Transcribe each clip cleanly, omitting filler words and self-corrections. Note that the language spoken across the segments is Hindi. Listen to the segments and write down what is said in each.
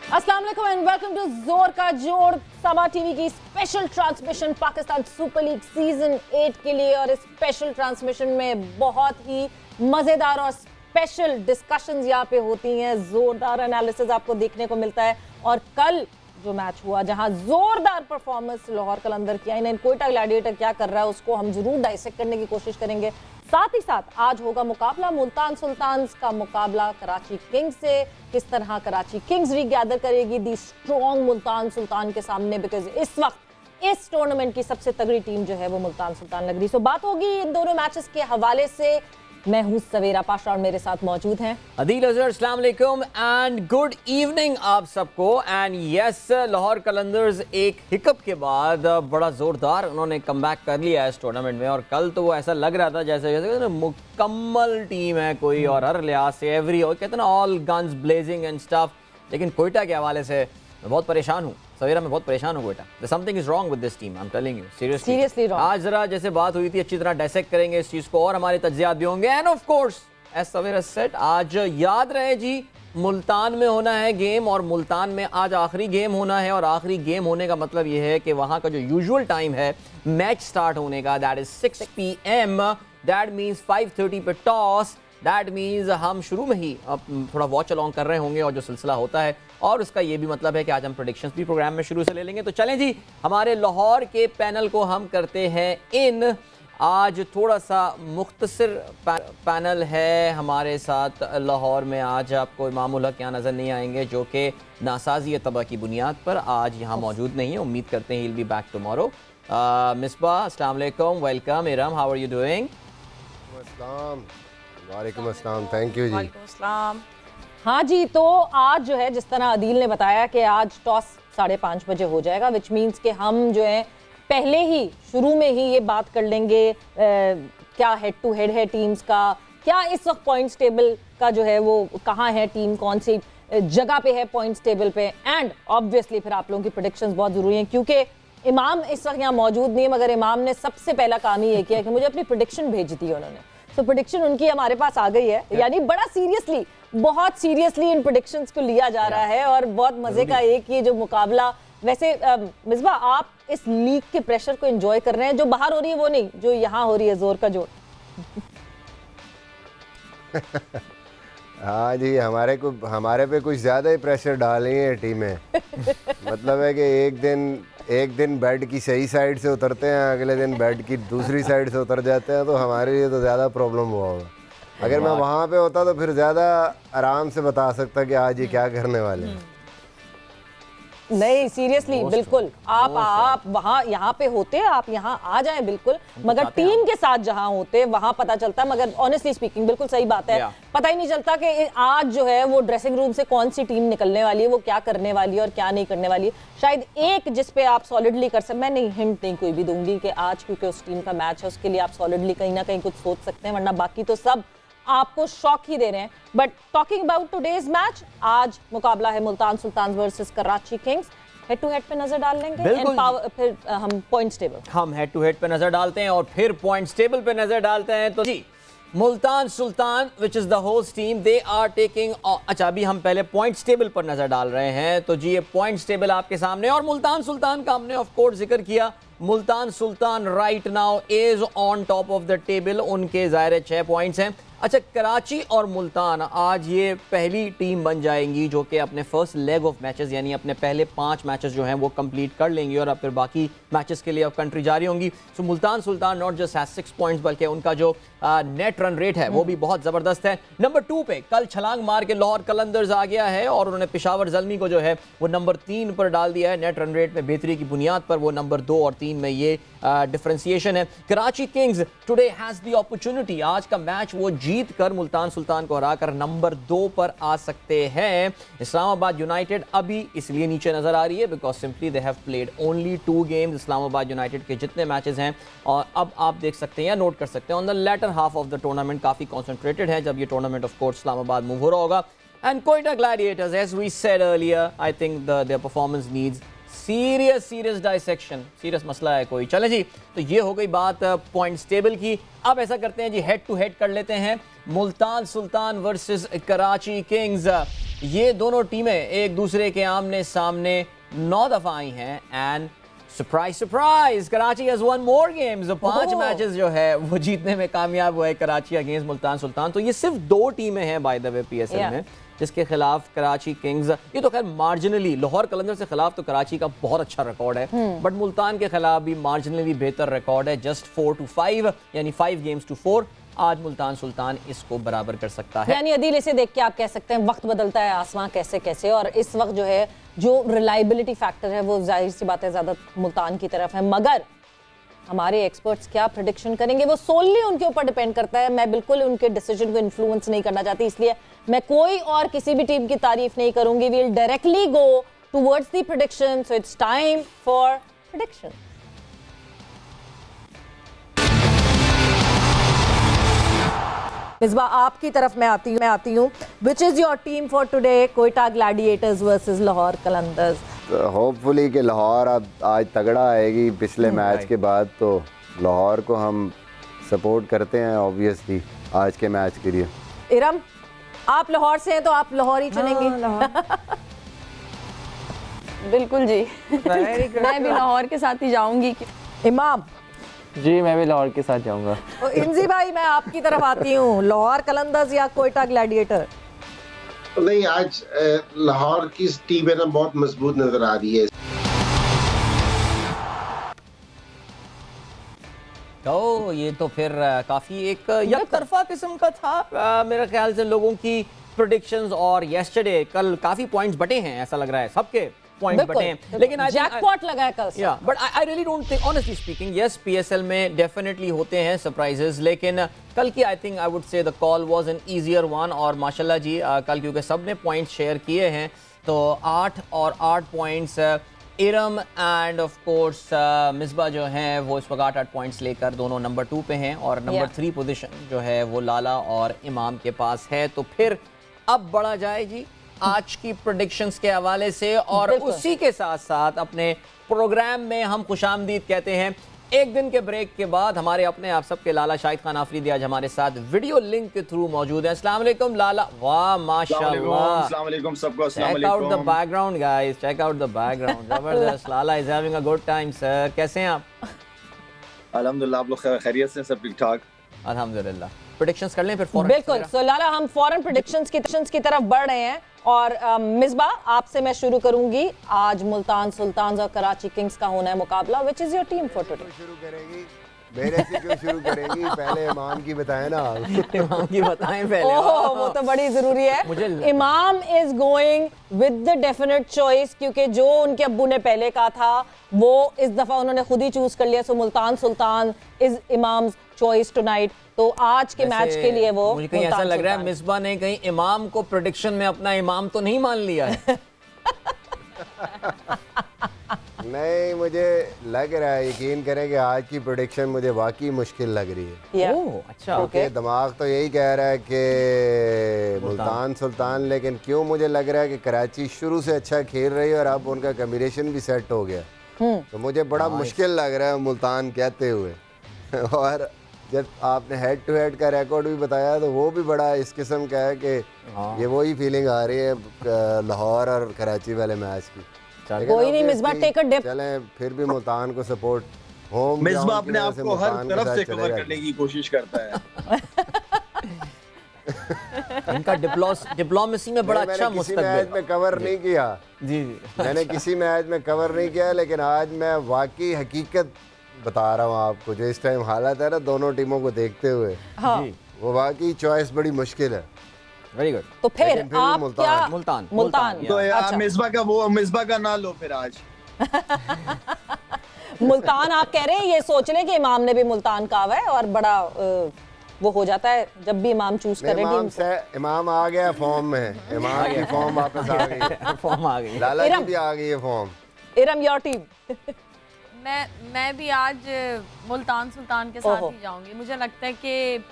अस्सलाम वालेकुम एंड वेलकम टू जोर का जोड़ समा टीवी की special transmission Pakistan super league season 8 के लिए। और इस स्पेशल ट्रांसमिशन में बहुत ही मजेदार और स्पेशल डिस्कशंस यहाँ पे होती हैं, जोरदार एनालिसिस आपको देखने को मिलता है। और कल जो मैच हुआ जहां जोरदार परफॉर्मेंस लाहौर कलंदर किया, इन्हें कोयटा ग्लैडिएटर क्या कर रहा है उसको हम जरूर डाइसेक्ट करने की कोशिश करेंगे। साथ ही साथ आज होगा मुकाबला मुल्तान सुल्तान्स का मुकाबला कराची किंग्स से। किस तरह कराची किंग्स रीगैदर करेगी दी स्ट्रॉन्ग मुल्तान सुल्तान के सामने, बिकॉज इस वक्त इस टूर्नामेंट की सबसे तगड़ी टीम जो है वो मुल्तान सुल्तान लग रही। सो बात होगी इन दोनों मैचेस के हवाले से। मैं हूं सवेरा पाशा और मेरे साथ मौजूद हैं अदील अजहर। अस्सलाम वालेकुम एंड गुड इवनिंग आप सबको। एंड यस, लाहौर कलंदर्स एक हिकअप के बाद बड़ा जोरदार उन्होंने कमबैक कर लिया है इस टूर्नामेंट में। और कल तो वो ऐसा लग रहा था जैसे जैसे मुकम्मल टीम है कोई, और हर लिहाज से एवरी, और कहते ना all guns blazing and stuff. लेकिन कोयटा के हवाले से मैं बहुत परेशान हूँ सवेरा, मैं बहुत परेशान हूँ Quetta. Something is wrong with this team, I am telling you seriously wrong. आज जरा जैसे बात हुई थी अच्छी तरह डाइसेक्ट करेंगे इस चीज को और हमारे तज्जियात भी होंगे। And of course as Savera said, आज याद रहे जी मुल्तान में होना है गेम, और मुल्तान में आज आखिरी गेम होना है। और आखिरी गेम होने का मतलब ये है कि वहाँ का जो यूजुअल टाइम है मैच स्टार्ट होने का, that is 6 PM, that means 5:30 पे टॉस, दैट मीन्स हम शुरू में ही अब थोड़ा वॉच अलॉन्ग कर रहे होंगे और जो सिलसिला होता है। और उसका ये भी मतलब है कि आज हम प्रेडिक्शंस भी प्रोग्राम में शुरू से ले लेंगे। तो चलें जी, हमारे लाहौर के पैनल को हम करते हैं इन। आज थोड़ा सा मुख्तसर पैनल है हमारे साथ लाहौर में। आज आपको इमाम उल हक यहाँ नज़र नहीं आएंगे, जो कि नासाजी तबा की बुनियाद पर आज यहाँ मौजूद नहीं है। उम्मीद करते हैं he will be back tomorrow. Misbah, अस्सलाम वालेकुम, welcome. Iram, how are you doing? वालेकुम अस्सलाम, थैंक यू जी। हाँ जी, तो आज जो है जिस तरह अदील ने बताया कि आज टॉस 5:30 बजे हो जाएगा, विच मीन्स कि हम जो है पहले ही शुरू में ही ये बात कर लेंगे क्या हेड टू हेड है टीम्स का, क्या इस वक्त पॉइंट्स टेबल का जो है वो कहाँ है, टीम कौन सी जगह पे है पॉइंट्स टेबल पे। एंड ऑब्वियसली फिर आप लोगों की प्रेडिक्शंस बहुत ज़रूरी हैं, क्योंकि इमाम इस वक्त यहाँ मौजूद नहीं है, मगर इमाम ने सबसे पहला काम ही ये किया कि मुझे अपनी प्रेडिक्शन भेज दी उन्होंने। तो प्रेडिक्शन उनकी हमारे पास आ गई है, यानी बड़ा सीरियसली, बहुत सीरियसली इन प्रेडिक्शंस को लिया जा रहा है। और बहुत मजे का एक ये जो मुकाबला, वैसे मिसबा आप इस लीग के प्रेशर को एंजॉय कर रहे हैं, जो बाहर हो रही है वो नहीं, जो यहाँ हो रही है जोर का जोर। हाँ जी, हमारे पे कुछ ज़्यादा ही प्रेशर डाल रही है टीमें। मतलब है कि एक दिन बेड की सही साइड से उतरते हैं, अगले दिन बेड की दूसरी साइड से उतर जाते हैं। तो हमारे लिए तो ज़्यादा प्रॉब्लम हुआ होगा। अगर मैं वहाँ पे होता तो फिर ज़्यादा आराम से बता सकता कि आज ये क्या करने वाले हैं। नहीं सीरियसली, बिल्कुल आप वहाँ यहाँ पे होते, आप यहाँ आ जाएं बिल्कुल, मगर टीम के साथ जहाँ होते वहाँ पता चलता। मगर ऑनेस्टली स्पीकिंग बिल्कुल सही बात है, पता ही नहीं चलता कि आज जो है वो ड्रेसिंग रूम से कौन सी टीम निकलने वाली है, वो क्या करने वाली है और क्या नहीं करने वाली है। शायद एक जिस पे आप सॉलिडली कर सकते, मैं नहीं हिंट नहीं कोई भी दूंगी कि आज क्योंकि उस टीम का मैच है उसके लिए आप सॉलिडली कहीं ना कहीं कुछ सोच सकते हैं, वरना बाकी तो सब आपको शॉक ही दे रहे हैं। But talking about today's match, आज मुकाबला है Multan Sultan versus Karachi kings. Head to head पे नजर डाल लेंगे, फिर हम पॉइंट्स टेबल, हम हेड टू हेड पे नजर डालते हैं और फिर पॉइंट्स टेबल पे नजर डालते हैं। तो जी Multan Sultan which is the host team, they are taking. अच्छा, अभी हम पहले पॉइंट्स टेबल पर नजर डाल रहे हैं। तो जी ये पॉइंट्स टेबल आपके सामने, और मुल्तान सुल्तान का हमने ऑफ कोर्स जिक्र किया। Multan Sultan right now is on top of the table, उनके ज़ाहिर 6 पॉइंट्स हैं। अच्छा, कराची और मुल्तान आज ये पहली टीम बन जाएंगी जो कि अपने फर्स्ट लेग ऑफ मैचेस, यानी अपने पहले 5 मैचेस जो हैं वो कंप्लीट कर लेंगी, और अब फिर बाकी मैचेस के लिए अब कंट्री जारी होंगी। सो Multan Sultan not just has 6 points, बल्कि उनका जो नेट रन रेट है वो भी बहुत ज़बरदस्त है। नंबर 2 पे कल छलांग मार के लाहौर कलंदर्स आ गया है, और उन्होंने पेशावर ज़ल्मी को जो है वो नंबर 3 पर डाल दिया है। नेट रन रेट में बेहतरी की बुनियाद पर वो नंबर 2 और 3 में ये डिफरेंशिएशन है। Karachi Kings today has the opportunity, आज का मैच वो जीत कर मुल्तान सुल्तान को हराकर नंबर 2 पर आ सकते हैं। इस्लामाबाद यूनाइटेड अभी इसलिए नीचे नजर आ रही है because simply they have played only 2 games. Islamabad United के जितने मैचेस हैं, और अब आप देख सकते हैं या नोट कर सकते हैं on the latter half of the tournament काफी कॉन्सेंट्रेटेड है, जब ये tournament of course Islamabad move हो रहा होगा। And Quetta Gladiators, as we said earlier, I think their performance needs serious dissection, serious मसला है कोई। चले जी, तो ये हो गई बात पॉइंट्स टेबल की। अब ऐसा करते हैं जी, हेड टू हेड कर लेते हैं मुल्तान सुल्तान वर्सेस कराची किंग्स। ये दोनों टीमें एक दूसरे के आमने सामने 9 दफा आई हैं and surprise surprise Karachi has one more games. 5 matches जो है वो जीतने में कामयाब हुआ है कराची अगेंस्ट मुल्तान सुल्तान। तो ये सिर्फ 2 टीमें हैं बाय द वे पीएसएल में जिसके खिलाफ कराची किंग्स, ये तो खैर मार्जिनली, लाहौर कलंदर्स के खिलाफ तो कराची का बहुत अच्छा रिकॉर्ड है, बट मुल्तान के खिलाफ भी मार्जिनली बेहतर रिकॉर्ड है, जस्ट 4-5 यानी 5 गेम्स टू 4। आज मुल्तान सुल्तान इसको बराबर कर सकता है। यानी अदील, इसे देख के आप कह सकते हैं वक्त बदलता है आसमां कैसे कैसे, और इस वक्त जो है जो रिलायबिलिटी फैक्टर है वो जाहिर सी बात है ज्यादा मुल्तान की तरफ है, मगर हमारे एक्सपर्ट्स क्या प्रेडिक्शन करेंगे वो सोलली उनके ऊपर डिपेंड करता है। मैं बिल्कुल उनके डिसीजन को इन्फ्लुएंस नहीं करना चाहती, इसलिए मैं कोई और किसी भी टीम की तारीफ नहीं करूंगी। We will directly go towards the prediction, so it's time for prediction. Misbah, आपकी तरफ मैं आती हूँ। Which is your team for today? Quetta Gladiators versus Lahore Qalandars. Hopefully कि लाहौर अब आज तगड़ा आएगी पिछले मैच के बाद, तो लाहौर को हम सपोर्ट करते हैं ऑब्वियसली आज के मैच के लिए। इरम, आप लाहौर से हैं तो आप लाहौर ही चुनेंगे? बिल्कुल जी। मैं भी लाहौर के साथ ही जाऊंगी। इमाम जी, मैं भी लाहौर के साथ जाऊंगा। तो इंजी भाई, मैं आपकी तरफ आती हूँ। लाहौर कलंदर्स या कोयटा ग्लैडिएटर? नहीं, आज लाहौर की टीम है ना बहुत मजबूत नजर आ रही है। तो ये तो फिर काफी एक यकतरफा किस्म का था मेरे ख्याल से लोगों की प्रेडिक्शंस, और यस्टरडे कल काफी पॉइंट्स बटे हैं, ऐसा लग रहा है सबके पॉइंट्स बटे हैं, लेकिन जैकपॉट लगा है कल। या but I really don't think, honestly speaking, yes PSL में डेफिनेटली होते हैं सरप्राइजेस, लेकिन कल की I think I would say the call was an easier one. और माशाल्लाह जी कल क्योंकि सब ने पॉइंट्स शेयर किए हैं तो 8 और 8 points Iram and of course Misbah जो हैं वो इस वक्त 8 पॉइंट्स लेकर दोनों नंबर 2 पे हैं, और नंबर 3 पोजीशन जो है वो लाला और इमाम के पास है। तो फिर अब बढ़ा जाए जी आज की प्रेडिक्शंस के हवाले से, और उसी के साथ साथ अपने प्रोग्राम में हम खुशामदीद कहते हैं। एक दिन के ब्रेक के बाद हमारे अपने आप सबके लाला शाहिद खान आफरीदी आज हमारे साथ वीडियो लिंक के थ्रू मौजूद हैं। अस्सलाम वालेकुम लाला। वाह माशाल्लाह, अस्सलाम वालेकुम सबको। Check out the background guys, check out the background, जबरदस्त। Lala is having a good time sir, कैसे हैं आप? अल्हम्दुलिल्लाह, आप लोग खैरियत से, सब ठीक ठाक? अल्हम्दुलिल्लाह। प्रेडिक्शंस कर लें फिर फौरन? बिल्कुल। सो लाला, हम फौरन प्रेडिक्शंस की तरफ बढ़ रहे हैं, और मिसबा आपसे मैं शुरू करूंगी। आज मुल्तान सुल्तान और कराची किंग्स का होना है मुकाबला। विच is your team for today? शुरू करेंगी मेरे से क्यों शुरू करेंगी? पहले इमाम की बताएं ना। इमाम की बताएं पहले। ओह, वो तो बड़ी जरूरी है। इमाम is going with the definite choice, क्योंकि जो उनके अब्बू ने पहले कहा था वो इस दफा उन्होंने खुद ही चूज कर लिया। सो Multan Sultan is imams choice tonight. तो आज के मैच के लिए वो मुझे कहीं ऐसा लग रहा है मिसबा ने कहीं इमाम को प्रेडिक्शन में अपना इमाम तो नहीं मान लिया है। नहीं, मुझे लग रहा है, यकीन करें कि आज की प्रेडिक्शन मुझे वाकई मुश्किल लग रही है। ओह अच्छा। क्योंकि दिमाग तो यही कह रहा है कि मुल्तान सुल्तान, लेकिन क्यों मुझे लग रहा है कि कराची शुरू से अच्छा खेल रही है और अब उनका कॉम्बिनेशन भी सेट हो गया, तो मुझे बड़ा मुश्किल लग रहा है मुल्तान कहते हुए। और जब आपने हेड टू हेड का रिकॉर्ड भी बताया तो वो भी बड़ा इस किस्म का है कि ये वही फीलिंग आ रही है लाहौर और कराची वाले मैच की। कोई नहीं मिसबा, टेक अ डिप। चलें, फिर भी मुल्तान को सपोर्ट होम। मिसबा अपने आप को हर तरफ से कवर करने की कोशिश करता है। इनका डिप्लोमेसी में बड़ा अच्छा मुस्तकबिल। मैच में कवर नहीं किया जी, मैंने किसी मैच में कवर नहीं किया, लेकिन आज मैं वाकई हकीकत बता रहा हूँ आपको। जो इस टाइम हालत है ना दोनों टीमों को देखते हुए, वो वाकई चॉइस बड़ी मुश्किल है। Very good. तो फिर आप क्या? मुल्तान तो यार मिसबा का ना लो फिर आज। मुल्तान आप कह रहे हैं, ये सोच लें कि इमाम ने भी मुल्तान कहा हुआ है, और बड़ा वो हो जाता है जब भी इमाम चूज करे टीम को। इमाम आ गया फॉर्म में, इमाम की फॉर्म वापस आ गई, फॉर्म आ गई, लाला की भी आ गई है फॉर्म। Iram, your team? मैं भी आज मुल्तान सुल्तान के साथ ही जाऊंगी। मुझे लगता है कि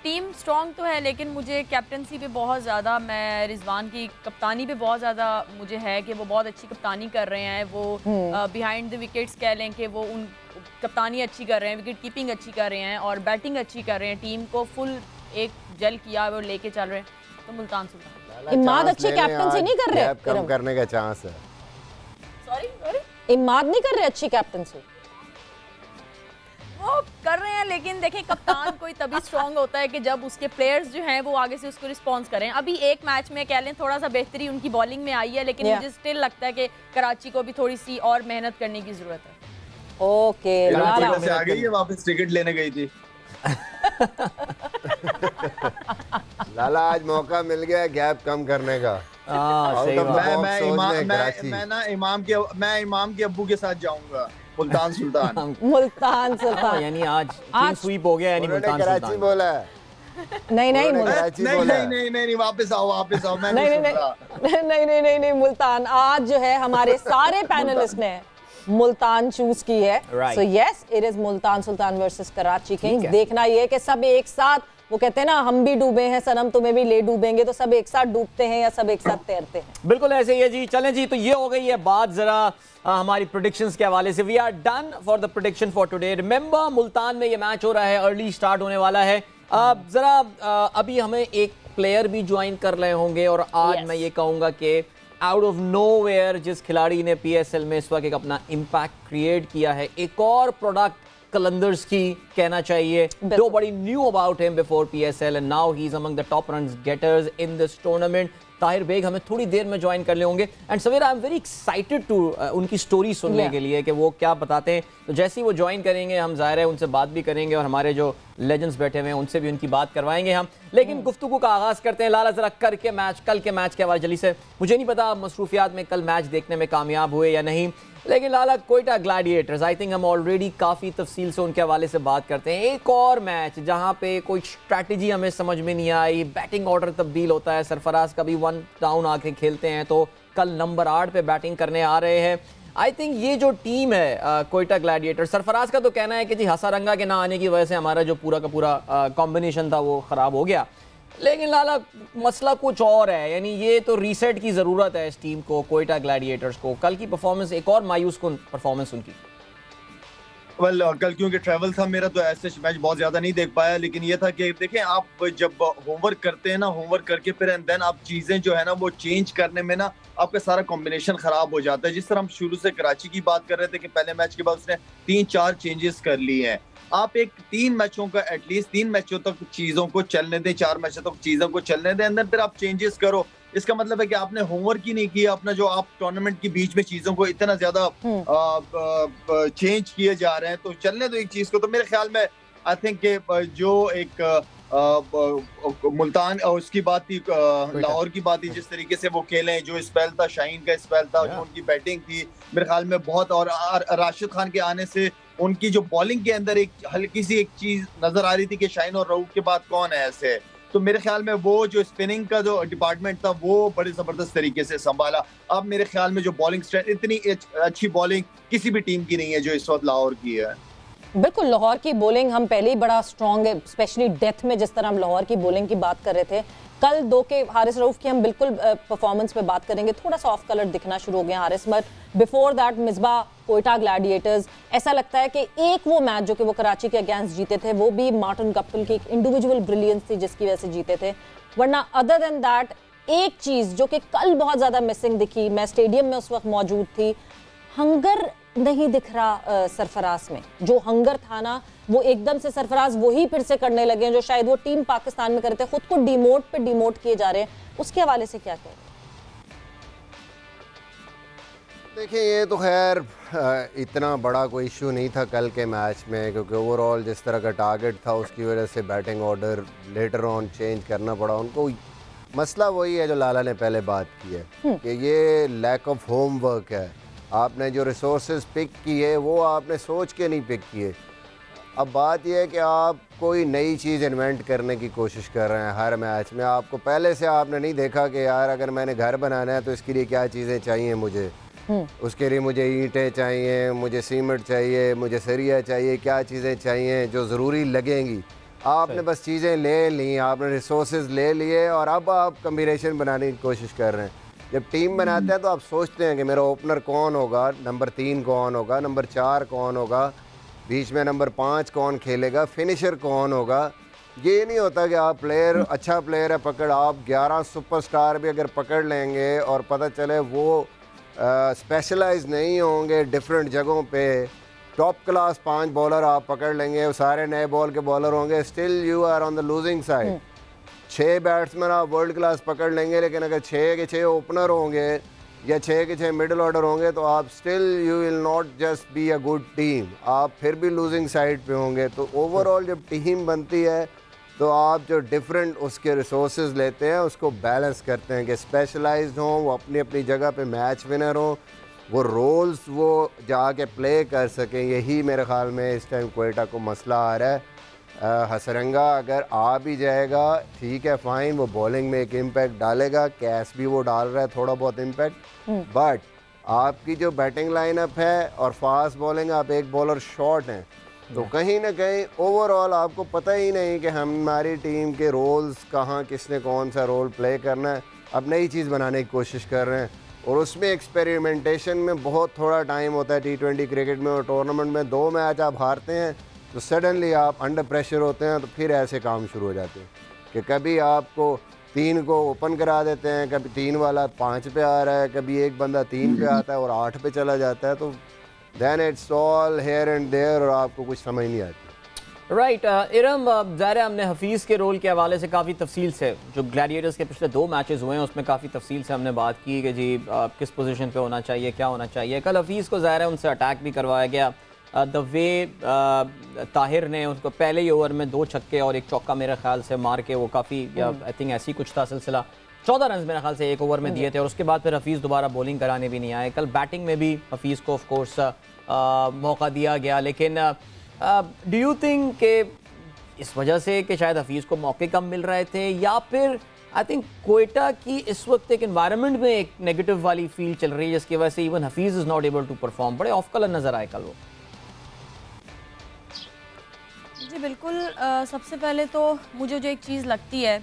टीम स्ट्रॉन्ग तो है, लेकिन मुझे कैप्टनसी पे बहुत ज़्यादा, मैं रिजवान की कप्तानी पे बहुत ज़्यादा मुझे है कि वो बहुत अच्छी कप्तानी कर रहे हैं। वो बिहाइंड द विकेट्स कह लें कि वो उन कप्तानी अच्छी कर रहे हैं, विकेट कीपिंग अच्छी कर रहे हैं और बैटिंग अच्छी कर रहे हैं। टीम को फुल एक जल किया वो लेके चल रहे हैं। तो मुल्तान सुल्तान इमाद अच्छी कैप्टनसी नहीं कर रहे, कम करने का चांस है। सॉरी इमाद नहीं कर रहे अच्छी कैप्टनसी, वो कर रहे हैं, लेकिन देखें कप्तान कोई तभी स्ट्रांग होता है कि जब उसके प्लेयर्स जो हैं वो आगे से उसको रिस्पॉन्स करें। अभी एक मैच में कह लें थोड़ा सा बेहतरी उनकी बॉलिंग में आई है, लेकिन मुझे स्टिल लगता है कि कराची को भी थोड़ी सी और मेहनत करने की जरूरत है। ओके लाला से आ गई है, वापस टिकट लेने गई थी। लाला आज मौका मिल गया गैप कम करने का। सही बात। मैं इमाम के अब्बू के साथ जाऊंगा, मुल्तान सुल्तान। मुल्तान सुल्तान यानी आज स्वीप हो गया, यानी मुल्तान कराची बोला है। नहीं नहीं, वापस आओ, मैं नहीं, मुल्तान आज जो है हमारे सारे पैनलिस्ट ने मुल्तान चूज की है। So yes, it is Multan Sultan versus Karachi Kings. देखना ये कि सब एक साथ, वो कहते हैं ना हम भी डूबे हैं सनम तुम्हें भी ले डूबेंगे, तो सब एक साथ डूबते हैं या सब एक साथ तैरते हैं। बिल्कुल ऐसे ही है जी। चलें जी, तो ये हो गई है बात जरा हमारी प्रेडिक्शंस के हवाले से। We are done for the prediction for today. Remember Multan में ये मैच हो रहा है, अर्ली स्टार्ट होने वाला है। जरा अभी हमें एक प्लेयर भी ज्वाइन कर रहे होंगे, और आज मैं ये कहूंगा कि आउट ऑफ नोवेयर जिस खिलाड़ी ने पीएसएल में इस वक्त एक अपना इम्पैक्ट क्रिएट किया है, एक और प्रोडक्ट कलंदर्स की कहना चाहिए। Nobody knew about him before PSL and now he's among the top runs getters in this tournament. Tahir Baig हमें थोड़ी देर में ज्वाइन कर ले होंगे, and Savera I am very excited to उनकी स्टोरी सुनने के लिए कि वो क्या बताते हैं। तो जैसे ही वो ज्वाइन करेंगे हम ज़ाहिर है उनसे बात भी करेंगे, और हमारे जो लेजेंड्स बैठे हुए हैं उनसे भी उनकी बात करवाएंगे हम। लेकिन गुफ्तगू का आगाज़ करते हैं। लाला ज़रा कल के मैच के हवाले जल्दी से, मुझे नहीं पता मसरूफियात में कल मैच देखने में कामयाब हुए या नहीं, लेकिन लाला कोयटा ग्लैडिएटर्स, आई थिंक हम ऑलरेडी काफ़ी तफसील से उनके हवाले से बात करते हैं। एक और मैच जहां पे कोई स्ट्रैटेजी हमें समझ में नहीं आई, बैटिंग ऑर्डर तब्दील होता है, सरफराज का भी 1 डाउन आके खेलते हैं, तो कल नंबर 8 पे बैटिंग करने आ रहे हैं। आई थिंक ये जो टीम है कोयटा ग्लैडिएटर्स, सरफराज का तो कहना है कि जी हसारंगा के ना आने की वजह से हमारा जो पूरा का पूरा कॉम्बिनेशन था वो ख़राब हो गया, लेकिन लाला मसला कुछ और है। यानी ये तो रीसेट की ज़रूरत है इस टीम को, कोयटा ग्लैडिएटर्स को। कल की परफॉर्मेंस एक और मायूस कुन परफॉर्मेंस उनकी। कल क्योंकि ट्रैवल था मेरा, तो ऐसे मैच बहुत ज्यादा नहीं देख पाया, लेकिन ये था कि देखें आप जब होमवर्क करते हैं ना, होमवर्क करके फिर एंड देन आप चीजें जो है ना वो चेंज करने में ना आपका सारा कॉम्बिनेशन खराब हो जाता है। जिस तरह हम शुरू से कराची की बात कर रहे थे कि पहले मैच के बाद उसने 3-4 चेंजेस कर लिए हैं। आप एक 3 मैचों का एटलीस्ट 3 मैचों तक चीजों को चलने दें, 4 मैचों तक चीजों को चलने दें, अंदर फिर आप चेंजेस करो। इसका मतलब है कि आपने होमवर्क ही नहीं किया अपना, जो आप टूर्नामेंट के बीच में चीजों को इतना ज्यादा चेंज किए जा रहे हैं, तो चलने दो एक चीज को। तो मेरे ख्याल में आई थिंक जो एक मुल्तान उसकी बात थी, लाहौर की बात थी, जिस तरीके से वो खेले, जो स्पेल था, शाहीन का स्पेल था, जो उनकी बैटिंग थी मेरे ख्याल में बहुत, और राशिद खान के आने से उनकी जो बॉलिंग के अंदर एक हल्की सी एक चीज नजर आ रही थी कि शाहीन और रऊफ के बाद कौन है ऐसे। तो मेरे ख्याल में वो जो स्पिनिंग का जो डिपार्टमेंट था वो बड़े जबरदस्त तरीके से संभाला। अब मेरे ख्याल में जो बॉलिंग स्ट्रेंथ, इतनी अच्छी बॉलिंग किसी भी टीम की नहीं है जो इस वक्त लाहौर की है। बिल्कुल, लाहौर की बॉलिंग हम पहले ही बड़ा स्ट्रॉन्ग है, स्पेशली डेथ में जिस तरह हम लाहौर की बॉलिंग की बात कर रहे थे। कल 2 के हारिस रऊफ की हम बिल्कुल परफॉर्मेंस पे बात करेंगे, थोड़ा सा ऑफ कलर दिखना शुरू हो गया Haris, but before that Misbah Quetta Gladiators, ऐसा लगता है कि एक वो मैच जो कि वो कराची के अगेंस्ट जीते थे वो भी मार्टिन गप्टिल की एक इंडिविजुअल ब्रिलियंस थी जिसकी वजह से जीते थे, वरना अदर देन दैट एक चीज़ जो कि कल बहुत ज़्यादा मिसिंग दिखी, मैं स्टेडियम में उस वक्त मौजूद थी, हंगर नहीं दिख रहा सरफराज में। जो हंगर था ना वो एकदम से सरफराज वही फिर से करने लगे हैं जो शायद वो टीम पाकिस्तान में करते, खुद को डिमोट पे डिमोट किए जा रहे हैं। उसके हवाले से क्या कह रहे हैं? देखिए ये तो खैर इतना बड़ा कोई इशू नहीं था कल के मैच में, क्योंकि ओवरऑल जिस तरह का टारगेट था उसकी वजह से batting order later on change करना पड़ा उनको। मसला वही है जो लाला ने पहले बात की है कि ये लैक ऑफ होमवर्क है। आपने जो रिसोर्सेज पिक किए वो आपने सोच के नहीं पिक किए। अब बात यह है कि आप कोई नई चीज़ इन्वेंट करने की कोशिश कर रहे हैं हर मैच में। आपको पहले से आपने नहीं देखा कि यार अगर मैंने घर बनाना है तो इसके लिए क्या चीज़ें चाहिए मुझे, उसके लिए मुझे ईंटें चाहिए, मुझे सीमेंट चाहिए, मुझे सरिया चाहिए, क्या चीज़ें चाहिए जो ज़रूरी लगेंगी। आपने बस चीज़ें ले ली, आपने रिसोर्सेज ले लिए और अब आप कम्बिनेशन बनाने की कोशिश कर रहे हैं। जब टीम बनाते हैं तो आप सोचते हैं कि मेरा ओपनर कौन होगा, नंबर 3 कौन होगा, नंबर 4 कौन होगा, बीच में नंबर 5 कौन खेलेगा, फिनिशर कौन होगा। ये नहीं होता कि आप प्लेयर अच्छा प्लेयर है पकड़, आप 11 सुपरस्टार भी अगर पकड़ लेंगे और पता चले वो स्पेशलाइज नहीं होंगे डिफरेंट जगहों पे, टॉप क्लास 5 बॉलर आप पकड़ लेंगे, वो सारे नए बॉल के बॉलर होंगे, still you are on the losing side. 6 batsman आप वर्ल्ड क्लास पकड़ लेंगे, लेकिन अगर 6 के 6 ओपनर होंगे या 6 के 6 मिडिल ऑर्डर होंगे तो आप still you will not just be a good team, आप फिर भी लूजिंग साइड पे होंगे। तो ओवरऑल जब टीम बनती है तो आप जो डिफरेंट उसके रिसोर्सेज लेते हैं उसको बैलेंस करते हैं कि स्पेशलाइज्ड हों, वो अपनी अपनी जगह पे मैच विनर हों, वो रोल्स वो जाके प्ले कर सकें। यही मेरे ख्याल में इस टाइम क्वेटा को मसला आ रहा है। हसरंगा अगर आ भी जाएगा ठीक है फाइन, वो बॉलिंग में एक इम्पैक्ट डालेगा, कैश भी वो डाल रहा है थोड़ा बहुत इम्पैक्ट, बट आपकी जो बैटिंग लाइनअप है और फास्ट बॉलिंग, आप एक बॉलर शॉर्ट हैं, तो कहीं ना कहीं ओवरऑल आपको पता ही नहीं कि हमारी टीम के रोल्स कहाँ किसने कौन सा रोल प्ले करना है। अब नई चीज़ बनाने की कोशिश कर रहे हैं और उसमें एक्सपेरिमेंटेशन में बहुत थोड़ा टाइम होता है। T20 क्रिकेट में और टूर्नामेंट में 2 मैच आप हारते हैं तो सडनली आप अंडर प्रेशर होते हैं, तो फिर ऐसे काम शुरू हो जाते हैं कि कभी आपको 3 को ओपन करा देते हैं, कभी 3 वाला 5 पे आ रहा है, कभी एक बंदा 3 पे आता है और 8 पे चला जाता है, तो then it's all here and there और आपको कुछ समझ नहीं आती। राइट इरम, ज़ाहिर है हमने हफीज़ के रोल के हवाले से काफ़ी तफसील से, जो ग्लैडिएटर्स के पिछले 2 मैचेस हुए हैं उसमें काफ़ी तफसील से हमने बात की कि जी किस पोजीशन पे होना चाहिए, क्या होना चाहिए। कल हफीज़ को ज़ाहिर है उनसे अटैक भी करवाया गया। द वे ताहिर ने उनको पहले ही ओवर में 2 छक्के और 1 चौका मेरे ख्याल से मार के वो काफ़ी आई थिंक ऐसी कुछ था सिलसिला, 14 रन मेरे ख्याल से 1 ओवर में दिए थे और उसके बाद फिर हफीज़ दोबारा बॉलिंग कराने भी नहीं आए। कल बैटिंग में भी हफीज़ को ऑफ कोर्स मौका दिया गया, लेकिन डू यू थिंक के इस वजह से कि शायद हफीज़ को मौके कम मिल रहे थे, या फिर आई थिंक कोयटा की इस वक्त एक एनवायरनमेंट में एक नेगेटिव वाली फील चल रही है जिसकी वजह से even Hafeez is not able to perform, बड़े ऑफ कलर नज़र आए कल वो। जी बिल्कुल, सबसे पहले तो मुझे जो एक चीज़ लगती है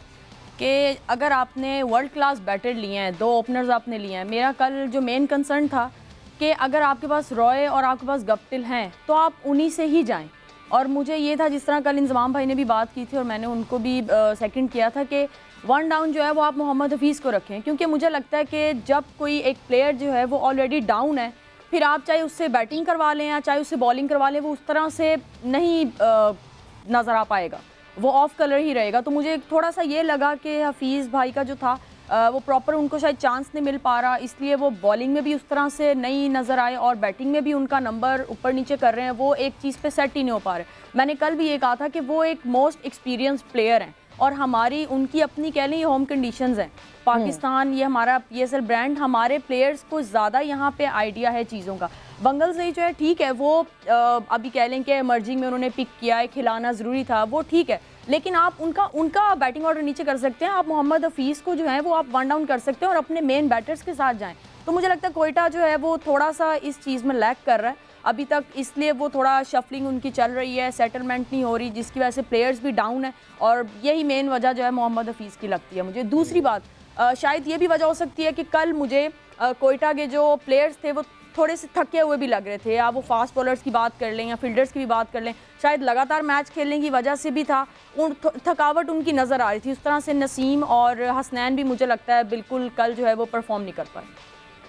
कि अगर आपने वर्ल्ड क्लास बैटर लिए हैं, 2 ओपनर्स आपने लिए हैं, मेरा कल जो मेन कंसर्न था कि अगर आपके पास रॉय और आपके पास गप्टिल हैं तो आप उन्हीं से ही जाएं। और मुझे ये था, जिस तरह कल इंजमाम भाई ने भी बात की थी और मैंने उनको भी सेकंड किया था, कि 1 डाउन जो है वो आप मोहम्मद हफीज़ को रखें, क्योंकि मुझे लगता है कि जब कोई एक प्लेयर जो है वो ऑलरेडी डाउन है, फिर आप चाहे उससे बैटिंग करवा लें या चाहे उससे बॉलिंग करवा लें, वो उस तरह से नहीं नज़र आ पाएगा, वो ऑफ कलर ही रहेगा। तो मुझे थोड़ा सा ये लगा कि हफीज़ भाई का जो था वो प्रॉपर उनको शायद चांस नहीं मिल पा रहा, इसलिए वो बॉलिंग में भी उस तरह से नहीं नज़र आए और बैटिंग में भी उनका नंबर ऊपर नीचे कर रहे हैं, वो एक चीज़ पे सेट ही नहीं हो पा रहे। मैंने कल भी ये कहा था कि वो एक मोस्ट एक्सपीरियंस प्लेयर हैं और हमारी उनकी अपनी कह लें होम कंडीशंस हैं। पाकिस्तान, ये हमारा PSL ब्रांड, हमारे प्लेयर्स को ज़्यादा यहाँ पे आइडिया है चीज़ों का। बंगल से जो है ठीक है, वो अभी कह लें कि एमर्जिंग में उन्होंने पिक किया है, खिलाना ज़रूरी था, वो ठीक है, लेकिन आप उनका बैटिंग ऑर्डर नीचे कर सकते हैं। आप मोहम्मद हफीज़ को जो है वो आप 1 डाउन कर सकते हैं और अपने मेन बैटर्स के साथ जाएं। तो मुझे लगता है कोयटा जो है वो थोड़ा सा इस चीज़ में लैक कर रहा है अभी तक, इसलिए वो थोड़ा शफलिंग उनकी चल रही है, सेटलमेंट नहीं हो रही, जिसकी वजह से प्लेयर्स भी डाउन है और यही मेन वजह जो है मोहम्मद हफीज़ की लगती है मुझे। दूसरी बात शायद ये भी वजह हो सकती है कि कल मुझे कोयटा के जो प्लेयर्स थे वो थोड़े से थके हुए भी लग रहे थे। आप वो फास्ट बॉलर्स की बात कर लें या फील्डर्स की भी बात कर लें, शायद लगातार मैच खेलने की वजह से भी था, थकावट उनकी नज़र आ रही थी। उस तरह से नसीम और हसनैन भी मुझे लगता है बिल्कुल कल जो है वो परफॉर्म नहीं कर पाए।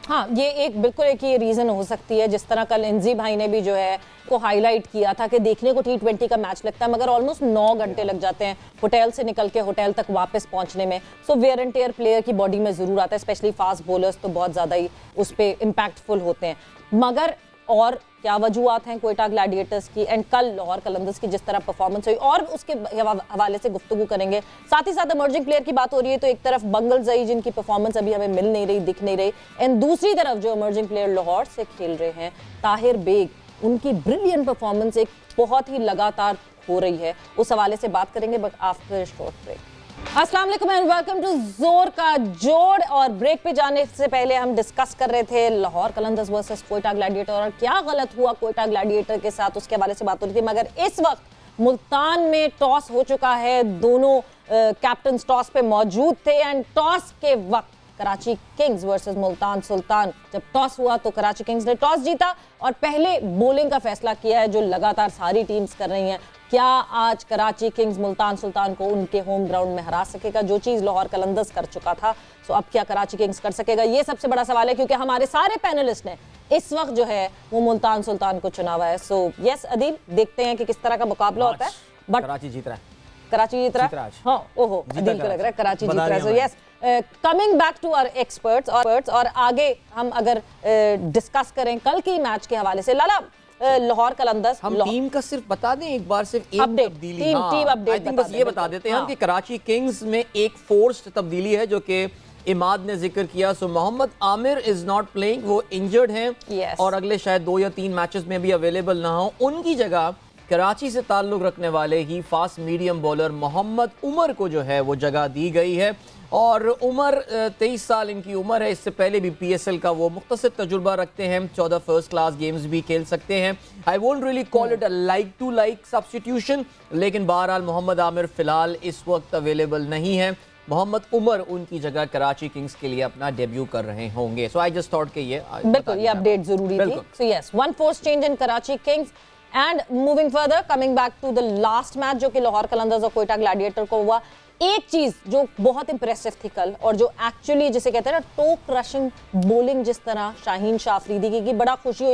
हाँ, ये एक बिल्कुल एक ये रीज़न हो सकती है, जिस तरह कल इंजी भाई ने भी जो है को हाईलाइट किया था कि देखने को T20 का मैच लगता है मगर ऑलमोस्ट 9 घंटे लग जाते हैं होटल से निकल के होटल तक वापस पहुंचने में। So wear and tear player की बॉडी में ज़रूर आता है, स्पेशली फास्ट बॉलर्स तो बहुत ज़्यादा ही उस पर इम्पैक्टफुल होते हैं। मगर और क्या वजूहत हैं कोयटा ग्लैडिएटर्स की एंड कल लाहौर कलंदर्स की जिस तरह परफॉर्मेंस हुई, और उसके हवाले से गुफ्तगू करेंगे। साथ ही साथ इमर्जिंग प्लेयर की बात हो रही है तो एक तरफ बंगल जई जिनकी परफॉर्मेंस अभी हमें मिल नहीं रही, दिख नहीं रही, एंड दूसरी तरफ जो इमर्जिंग प्लेयर लाहौर से खेल रहे हैं ताहिर बेग, उनकी ब्रिलियंट परफॉर्मेंस एक बहुत ही लगातार हो रही है। उस हवाले से बात करेंगे बट आफ्टर शॉर्ट ब्रेक। अस्सलाम वालेकुम एंड वेलकम टू जोर का जोड़। और ब्रेक पे जाने से पहले हम डिस्कस कर रहे थे लाहौर कलंदर्स वर्सेस कोयटा ग्लैडिएटर और क्या गलत हुआ कोयटा ग्लैडिएटर के साथ, उसके हवाले से बात हो रही थी। मगर इस वक्त मुल्तान में टॉस हो चुका है, दोनों कैप्टन टॉस पे मौजूद थे एंड टॉस के वक्त कराची किंग्स वर्सेस मुल्तान सुल्तान। जब टॉस हुआ तो कराची किंग्स ने टॉस जीता और पहले बॉलिंग का फैसला किया है, जो लगातार सारी टीम्स कर रही हैं। क्या आज कराची किंग्स मुल्तान सुल्तान को उनके होम ग्राउंड में हरा सकेगा, जो चीज़ लाहौर कलंदर्स कर चुका था? सो अब क्या कराची किंग्स कर सकेगा? ये सबसे बड़ा सवाल है, क्योंकि हमारे सारे पैनलिस्ट ने इस वक्त जो है वो मुल्तान सुल्तान को चुना हुआ है। सो यस अदील, देखते हैं कि किस तरह का मुकाबला होता है। बट कराची जीत रहा है, कराची जीत रहा है। हाँ, ओहो, अदील को लग रहा है कराची जीत रहा है। So yes, coming back to our experts और आगे हम अगर डिस्कस करें कल की मैच के हवाले से, लाला लाहौर कलंदर्स, हम टीम का सिर्फ बता दें एक बार, सिर्फ एक अपडेट, तब्दीली, टीम अपडेट आई थिंक बस ये बता देते हैं हम कि कराची किंग्स में एक फोर्स्ड तब्दीली है जो कि इमाद ने जिक्र किया। So Mohammad Aamir is not playing, वो इंजर्ड हैं और अगले शायद 2 या 3 मैचेस में भी अवेलेबल ना हो। उनकी जगह कराची से ताल्लुक रखने वाले ही fast medium bowler Mohammad Umar को जो है वो जगह दी गई है। और उमर 23 साल इनकी उम्र है। इससे पहले भी PSL का वो मुख्तसर तजुर्बा रखते हैं, 14 फर्स्ट क्लास गेम्स भी खेल सकते हैं। I won't really call it a like to like substitution, लेकिन बहरहाल मोहम्मद आमिर फिलहाल इस वक्त अवेलेबल नहीं है। मोहम्मद उमर उनकी जगह कराची किंग्स के लिए अपना डेब्यू कर रहे होंगे। सो आई जस्ट थॉट कि ये बिल्कुल ये अपडेट जरूरी थी। So yes, 1 force change in Karachi Kings. And moving further, coming back to the last match जो कि लाहौर कलंदर्स और कोयटा ग्लैडिएटर को हुआ, एक चीज जो बहुत इंप्रेसिव थी कल और जो एक्चुअली जिसे कहते हैं ना टो क्रशिंग बॉलिंग जिस तरह शाहीन शाह अफरीदी की, बड़ी खुशी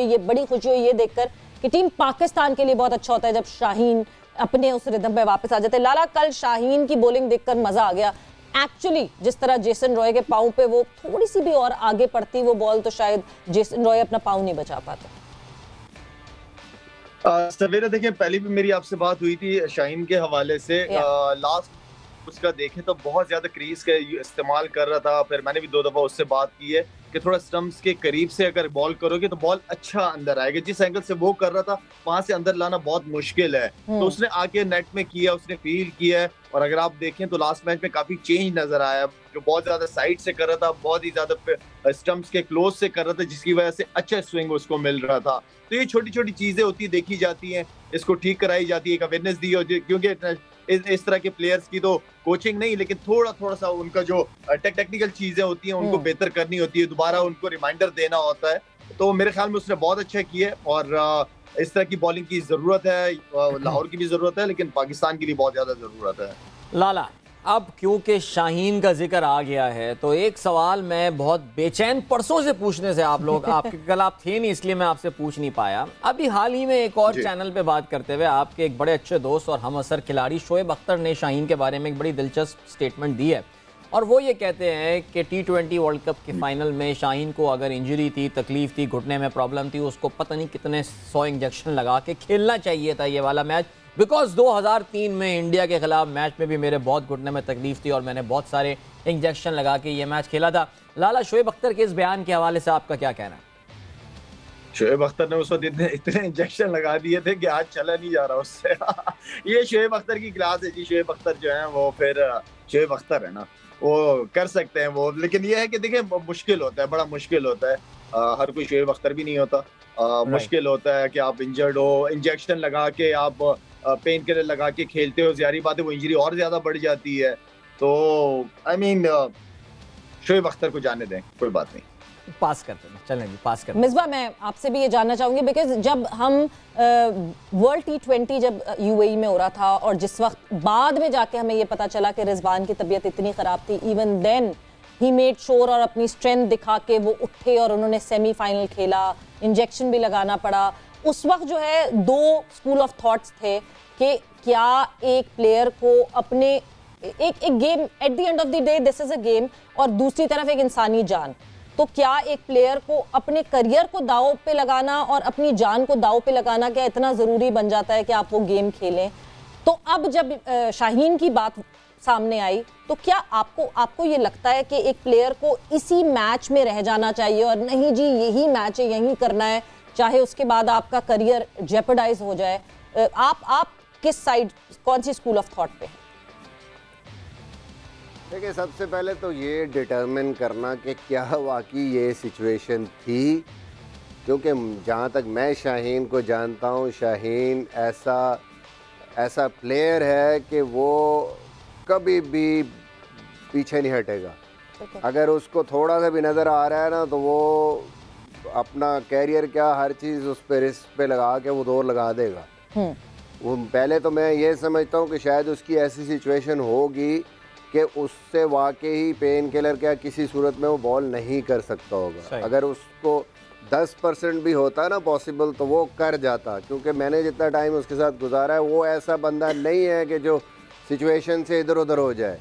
हुई ये देखकर कि टीम पाकिस्तान के लिए बहुत अच्छा होता है जब शाहीन अपने उस रिदम पे वापस आ जाते हैं। लाला, कल शाहीन की बॉलिंग देखकर मजा आ गया। एक्चुअली जिस तरह जेसन रॉय के पाँव पे वो थोड़ी सी भी और आगे पड़ती वो बॉल, तो शायद जेसन रॉय अपना पाँव नहीं बचा पाता। सवेरा देखें, पहले भी मेरी आपसे बात हुई थी शाहीन के हवाले से। लास्ट उसका देखें तो बहुत ज्यादा क्रीज का इस्तेमाल कर रहा था। फिर मैंने भी 2 दफा उससे बात की है कि थोड़ा स्टंप्स के करीब से अगर बॉल करोगे तो बॉल अच्छा अंदर आएगा। जिस एंगल से वो कर रहा था वहां से अंदर लाना बहुत मुश्किल है। तो उसने आके नेट में किया, उसने फील किया है। और अगर आप देखें तो लास्ट मैच में काफी चेंज नजर आया, जो बहुत ज्यादा साइड से कर रहा था, बहुत ही ज्यादा स्टंप्स के क्लोज से कर रहा था, जिसकी वजह से अच्छा स्विंग उसको मिल रहा था। तो ये छोटी छोटी चीजें होती देखी जाती हैं, इसको ठीक कराई जाती है, एक अवेयरनेस दी होती है। क्योंकि इस तरह के प्लेयर्स की तो कोचिंग नहीं, लेकिन थोड़ा सा उनका जो टेक्निकल चीजें होती हैं उनको बेहतर करनी होती है, दोबारा उनको रिमाइंडर देना होता है। तो मेरे ख्याल में उसने बहुत अच्छा किया और इस तरह की बॉलिंग की जरूरत है, लाहौर की भी जरूरत है, लेकिन पाकिस्तान की भी बहुत ज्यादा जरूरत है। लाला, अब क्योंकि शाहीन का जिक्र आ गया है तो एक सवाल मैं बहुत बेचैन परसों से पूछने से आपके कल आप थे नहीं इसलिए मैं आपसे पूछ नहीं पाया। अभी हाल ही में एक और चैनल पे बात करते हुए आपके एक बड़े अच्छे दोस्त और हमअसर खिलाड़ी शोएब अख्तर ने शाहीन के बारे में एक बड़ी दिलचस्प स्टेटमेंट दी है और वो ये कहते हैं कि T20 वर्ल्ड कप के फाइनल में शाहीन को अगर इंजरी थी, तकलीफ थी, घुटने में प्रॉब्लम थी, उसको पता नहीं कितने 100 इंजेक्शन लगा के खेलना चाहिए था ये वाला मैच। बिकॉज 2003 में इंडिया के खिलाफ मैच में भी मेरे बहुत घुटने में तकलीफ थी और मैंने बहुत सारे इंजेक्शन लगा के ये मैच खेला था। लाला, शोएब अख्तर के इस बयान के हवाले से आपका क्या कहना है? शोएब अख्तर ने उस वक्त इतने इंजेक्शन लगा दिए थे कि आज चला नहीं जा रहा उससे। ये शोएब अख्तर की क्लास है जी। शोएब अख्तर जो है वो फिर शोएब अख्तर है ना, वो कर सकते हैं वो, लेकिन ये है कि देखिए मुश्किल होता है, बड़ा मुश्किल होता है। हर कोई शोएब अख्तर भी नहीं होता। मुश्किल होता है कि आप इंजर्ड हो, इंजेक्शन लगा के आप पेन किलर लगा के खेलते हो, ज़ाहिर बात है वो इंजरी और ज्यादा बढ़ जाती है। तो आई मीन शोएब अख्तर को जाने दें, कोई बात नहीं, पास करते हैं, चलें जी पास करते हैं। मिसबा, मैं आपसे भी ये जानना चाहूंगी बिकॉज जब हम वर्ल्ड T20 जब UAE में हो रहा था और जिस वक्त बाद में जाके हमें ये पता चला कि रिजवान की तबीयत इतनी ख़राब थी, even then he made sure और अपनी स्ट्रेंथ दिखा के वो उठे और उन्होंने सेमीफाइनल खेला, इंजेक्शन भी लगाना पड़ा। उस वक्त जो है 2 स्कूल ऑफ थॉट्स थे कि क्या एक प्लेयर को अपने एक game, at the end of the day this is a game, और दूसरी तरफ एक इंसानी जान। तो क्या एक प्लेयर को अपने करियर को दांव पे लगाना और अपनी जान को दांव पे लगाना क्या इतना ज़रूरी बन जाता है कि आप वो गेम खेलें? तो अब जब शाहीन की बात सामने आई तो क्या आपको ये लगता है कि एक प्लेयर को इसी मैच में रह जाना चाहिए और नहीं जी यही मैच है, यही करना है, चाहे उसके बाद आपका करियर जेपरडाइज हो जाए? आप किस साइड, कौन सी स्कूल ऑफ थॉट पे? देखिए, सबसे पहले तो ये डिटरमिन करना कि क्या वाकई ये सिचुएशन थी, क्योंकि जहाँ तक मैं शाहीन को जानता हूँ, शाहीन ऐसा प्लेयर है कि वो कभी भी पीछे नहीं हटेगा। अगर उसको थोड़ा सा भी नज़र आ रहा है ना तो वो अपना कैरियर क्या हर चीज़ उस पे रिस्क पे लगा के वो दौर लगा देगा। वो पहले तो मैं ये समझता हूँ कि शायद उसकी ऐसी सिचुएशन होगी कि उससे वाकई पेन किलर क्या किसी सूरत में वो बॉल नहीं कर सकता होगा। अगर उसको 10% भी होता ना पॉसिबल तो वो कर जाता, क्योंकि मैंने जितना टाइम उसके साथ गुजारा है वो ऐसा बंदा नहीं है कि जो सिचुएशन से इधर उधर हो जाए।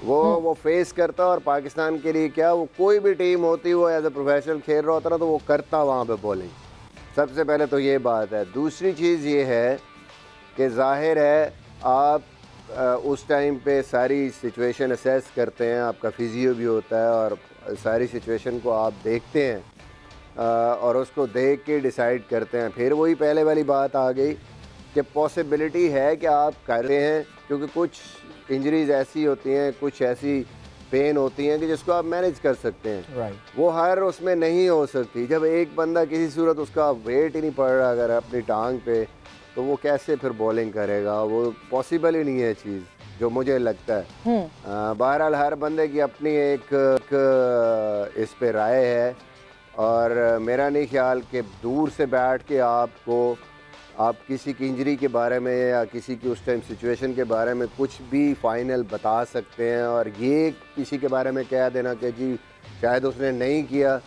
वो फेस करता, और पाकिस्तान के लिए क्या वो कोई भी टीम होती वो एज ए प्रोफेशनल खेल रहा होता ना तो वो करता वहाँ पे बॉलिंग। सबसे पहले तो ये बात है। दूसरी चीज़ ये है कि जाहिर है आप उस टाइम पे सारी सिचुएशन असेस करते हैं, आपका फिजियो भी होता है और सारी सिचुएशन को आप देखते हैं और उसको देख के डिसाइड करते हैं। फिर वही पहले वाली बात आ गई कि पॉसिबिलिटी है कि आप कर रहे हैं, क्योंकि कुछ इंजरीज ऐसी होती हैं, कुछ ऐसी पेन होती हैं कि जिसको आप मैनेज कर सकते हैं। वो हर उसमें नहीं हो सकती। जब एक बंदा किसी सूरत उसका वेट ही नहीं पड़ रहा अगर अपनी टांग पे, तो वो कैसे फिर बॉलिंग करेगा? वो पॉसिबल ही नहीं है चीज़, जो मुझे लगता है। बहरहाल हर बंदे की अपनी एक इस पे राय है, और मेरा नहीं ख्याल कि दूर से बैठ के आप किसी की इंजरी के बारे में या किसी की उस टाइम सिचुएशन के बारे में कुछ भी फाइनल बता सकते हैं। और ये किसी के बारे में कह देना कि जी शायद उसने नहीं किया,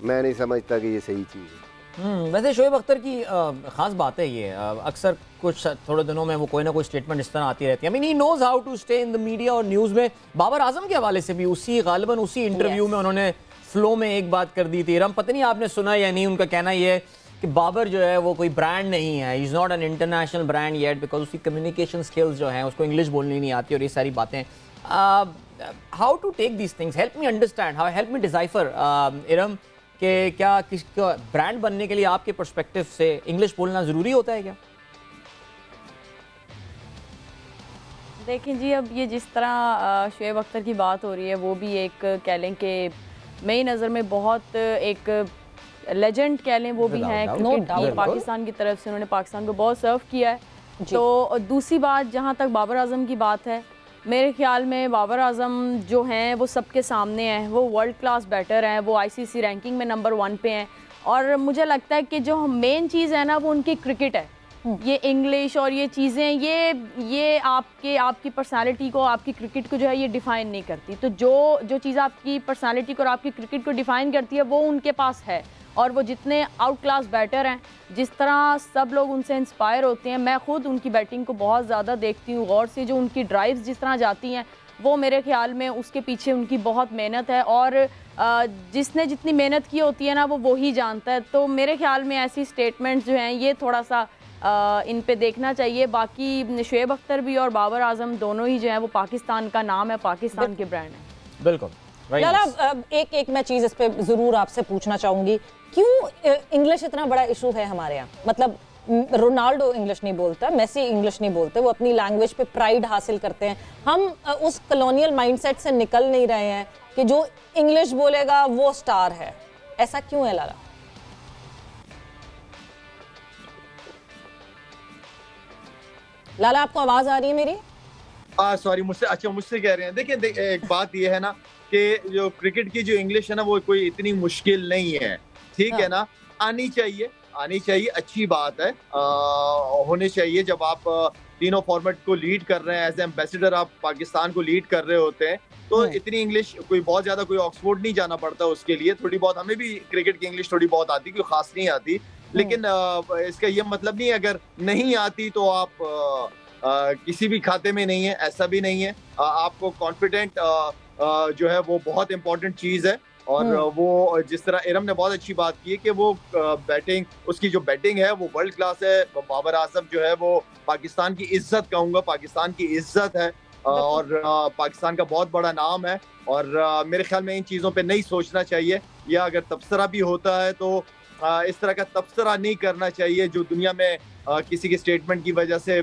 मैं नहीं समझता कि ये सही चीज़ है। वैसे शोएब अख्तर की ख़ास बात है ये, अक्सर कुछ थोड़े दिनों में वो कोई ना कोई स्टेटमेंट इस तरह आती रहती है। I mean he knows how to stay in the media और न्यूज़ में। बाबर आजम के हवाले से भी गालिबन उसी इंटरव्यू में उन्होंने फ्लो में एक बात कर दी थी। रम पता नहीं आपने सुना या नहीं, उनका कहना ये है कि बाबर जो है वो कोई ब्रांड नहीं है, he is not an international brand yet, because उसकी कम्युनिकेशन स्किल्स जो हैं, उसको इंग्लिश बोलनी नहीं आती और ये सारी बातें। How to take these things, help me understand, help me decipher Iram, कि क्या किसका ब्रांड बनने के लिए आपके पर्सपेक्टिव से इंग्लिश बोलना ज़रूरी होता है क्या? देखें जी, अब ये जिस तरह शोएब अख्तर की बात हो रही है, वो भी एक कह लें कि मेरी नज़र में बहुत एक लेजेंड कह लें वो भी हैं क्रिकेट की। पाकिस्तान की तरफ से उन्होंने पाकिस्तान को बहुत सर्व किया है। तो दूसरी बात, जहाँ तक बाबर आजम की बात है, मेरे ख्याल में बाबर आजम जो हैं वो सबके सामने हैं, वो वर्ल्ड क्लास बैटर हैं, वो आईसीसी रैंकिंग में नंबर 1 पे हैं। और मुझे लगता है कि जो मेन चीज़ है ना वो उनकी क्रिकेट है। ये इंग्लिश और ये चीज़ें ये आपकी पर्सनालिटी को, आपकी क्रिकेट को जो है ये डिफ़ाइन नहीं करती। तो जो चीज़ आपकी पर्सनालिटी को और आपकी क्रिकेट को डिफ़ाइन करती है वो उनके पास है। और वो जितने आउट क्लास बैटर हैं, जिस तरह सब लोग उनसे इंस्पायर होते हैं, मैं खुद उनकी बैटिंग को बहुत ज़्यादा देखती हूँ गौर से। जो उनकी ड्राइव्स जिस तरह जाती हैं, वो मेरे ख्याल में उसके पीछे उनकी बहुत मेहनत है, और जिसने जितनी मेहनत की होती है ना वो ही जानता है। तो मेरे ख्याल में ऐसी स्टेटमेंट्स जो हैं ये थोड़ा सा इन पे देखना चाहिए। बाकी शोएब अख्तर भी और बाबर आजम दोनों ही जो है वो पाकिस्तान का नाम है, पाकिस्तान के ब्रांड है। बिल्कुल। लाला, एक मैं चीज़ इस पे ज़रूर आपसे पूछना चाहूँगी, क्यों इंग्लिश इतना बड़ा इशू है हमारे यहाँ? मतलब रोनाल्डो इंग्लिश नहीं बोलता, मेसी इंग्लिश नहीं बोलते, वो अपनी लैंग्वेज पे प्राइड हासिल करते हैं। हम उस कॉलोनियल माइंडसेट से निकल नहीं रहे हैं कि जो इंग्लिश बोलेगा वो स्टार है। ऐसा क्यों है लाला? लाला, आपको आवाज आ रही है मेरी? सॉरी, मुझसे कह रहे हैं। देखिए एक बात ये है ना कि जो क्रिकेट की जो इंग्लिश है ना वो कोई इतनी मुश्किल नहीं है, ठीक है ना। आनी चाहिए, अच्छी बात है, होने चाहिए। जब आप तीनों फॉर्मेट को लीड कर रहे हैं, एज एम्बेसडर आप पाकिस्तान को लीड कर रहे होते हैं, तो इतनी इंग्लिश कोई बहुत ज्यादा कोई ऑक्सफोर्ड नहीं जाना पड़ता उसके लिए। थोड़ी बहुत हमें भी क्रिकेट की इंग्लिश थोड़ी बहुत आती, कोई खास नहीं आती, लेकिन इसका ये मतलब नहीं अगर नहीं आती तो आप किसी भी खाते में नहीं है, ऐसा भी नहीं है। आपको कॉन्फिडेंट जो है वो बहुत इंपॉर्टेंट चीज है। और वो जिस तरह इरम ने बहुत अच्छी बात की है कि वो बैटिंग, उसकी जो बैटिंग है वो वर्ल्ड क्लास है। बाबर आजम जो है वो पाकिस्तान की इज्जत, कहूँगा पाकिस्तान की इज्जत है, और पाकिस्तान का बहुत बड़ा नाम है। और मेरे ख्याल में इन चीज़ों पे नहीं सोचना चाहिए, या अगर तबसरा भी होता है तो इस तरह का तबसरा नहीं करना चाहिए जो दुनिया में किसी के स्टेटमेंट की वजह से